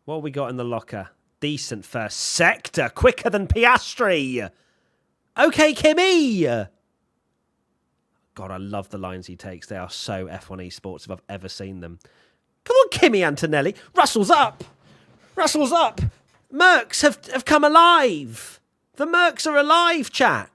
What have we got in the locker? Decent first sector. Quicker than Piastri. Okay, Kimi. God, I love the lines he takes. They are so F1 esports if I've ever seen them. Come on, Kimi Antonelli. Russell's up. Russell's up. Mercs have come alive. The Mercs are alive, chat.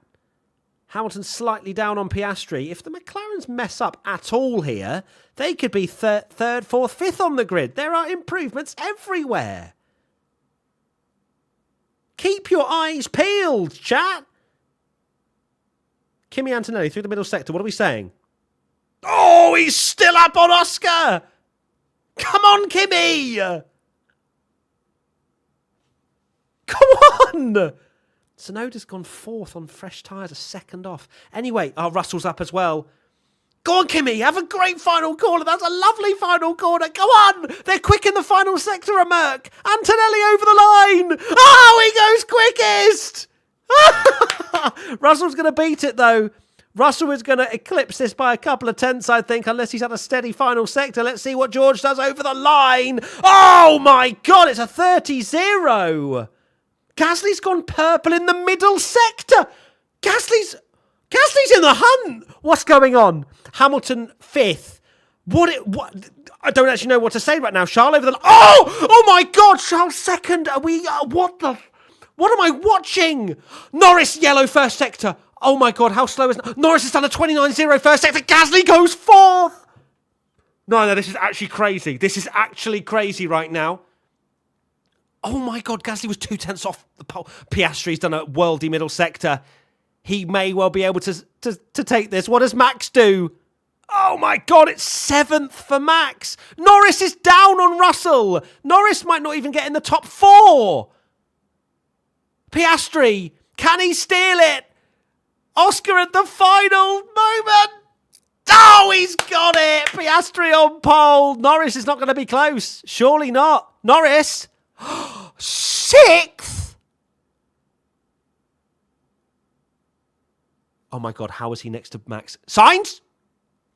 Hamilton's slightly down on Piastri. If the McLarens mess up at all here, they could be third, fourth, fifth on the grid. There are improvements everywhere. Keep your eyes peeled, chat. Kimi Antonelli through the middle sector. What are we saying? Oh, he's still up on Oscar. Come on, Kimi. Come on. Tsunoda's gone fourth on fresh tyres, a second off. Anyway, Russell's up as well. Go on, Kimi. Have a great final corner. That's a lovely final corner. Go on. They're quick in the final sector, a Merc. Antonelli over the line. Oh, he goes quickest. Russell's going to beat it, though. Russell is going to eclipse this by a couple of tenths, I think, unless he's had a steady final sector. Let's see what George does over the line. Oh, my God, it's a 30-0. Gasly's gone purple in the middle sector. Gasly's in the hunt. What's going on? Hamilton fifth. What? I don't actually know what to say right now. Charles over the... Oh my God, Charles second. Are we... What am I watching? Norris, yellow first sector. Oh my God, how slow is... Norris has done a 29-0 first sector. Gasly goes fourth. No, this is actually crazy. This is actually crazy right now. Oh my God, Gasly was 2 tenths off the pole. Piastri's done a worldy middle sector. He may well be able to take this. What does Max do? Oh my God, it's 7th for Max. Norris is down on Russell. Norris might not even get in the top 4. Piastri, can he steal it? Oscar at the final moment. Oh, he's got it. Piastri on pole. Norris is not going to be close. Surely not. Norris, 6th. Oh my God, how is he next to Max? Sainz?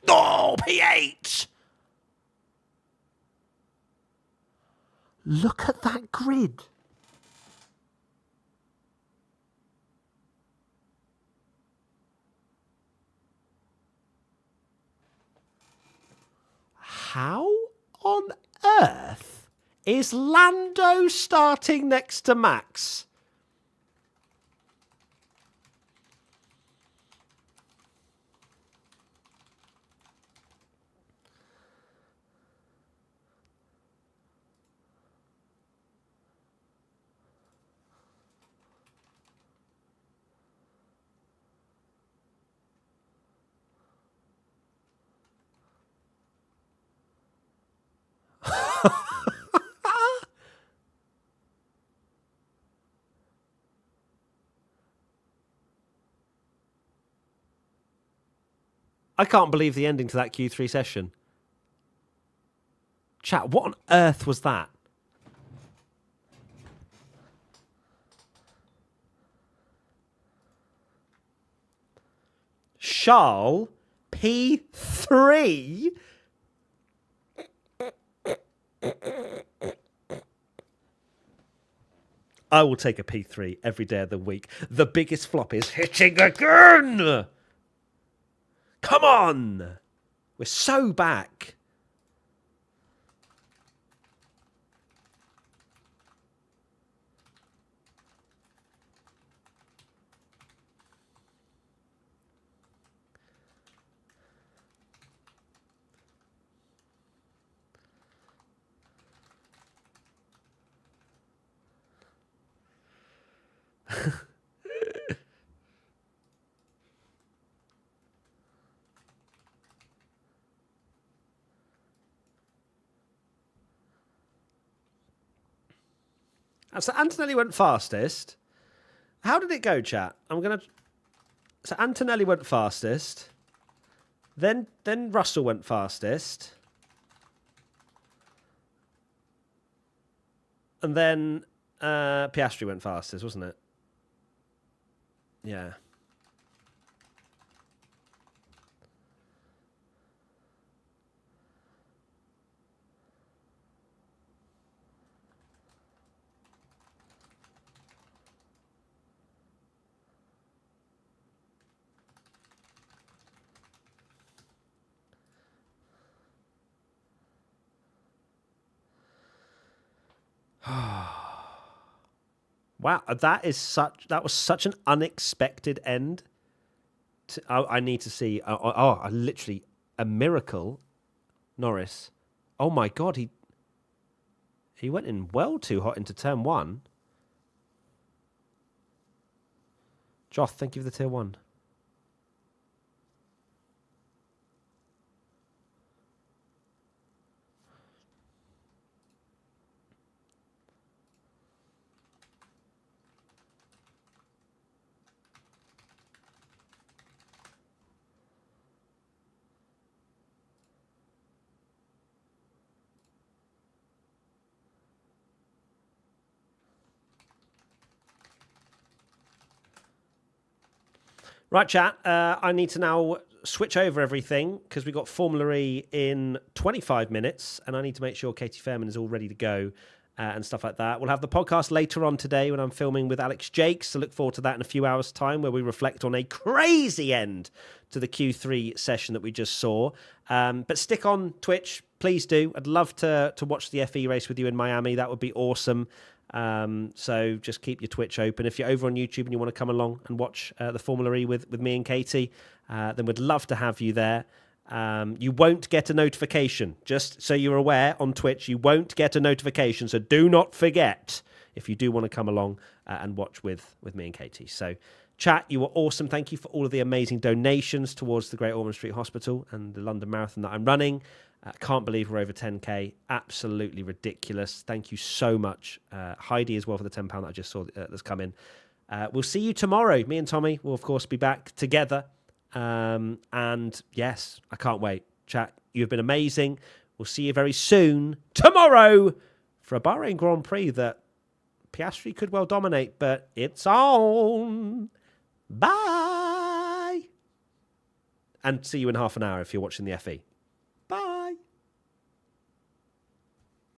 Oh, P8. Look at that grid. How on earth is Lando starting next to Max? I can't believe the ending to that Q3 session. Chat, what on earth was that? Charles P3? I will take a P3 every day of the week. The biggest flop is hitting again! Come on! We're so back. So Antonelli went fastest. How did it go, chat? So Antonelli went fastest. Then Russell went fastest. And then Piastri went fastest, wasn't it? Yeah. Wow, that was such an unexpected end. I need to see. Literally a miracle, Norris. Oh my God, he went in well too hot into turn 1. Joth, thank you for the tier 1. Right, chat. I need to now switch over everything because we've got Formula E in 25 minutes, and I need to make sure Katie Fairman is all ready to go and stuff like that. We'll have the podcast later on today when I'm filming with Alex Jakes, so look forward to that in a few hours' time where we reflect on a crazy end to the Q3 session that we just saw. But stick on Twitch, please do. I'd love to watch the FE race with you in Miami. That would be awesome. So just keep your Twitch open. If you're over on YouTube and you want to come along and watch the Formula E with me and Katie, then we'd love to have you there. You won't get a notification, just so you're aware, on Twitch. You won't get a notification, so do not forget if you do want to come along and watch with me and Katie. So chat, you were awesome. Thank you for all of the amazing donations towards the Great Ormond Street Hospital and the London Marathon that I'm running. Can't believe we're over 10k. Absolutely ridiculous. Thank you so much. Heidi as well for the £10 that I just saw that's come in. We'll see you tomorrow. Me and Tommy will, of course, be back together. And yes, I can't wait. Chat, you've been amazing. We'll see you very soon tomorrow for a Bahrain Grand Prix that Piastri could well dominate, but it's on. Bye. And see you in half an hour if you're watching the FE.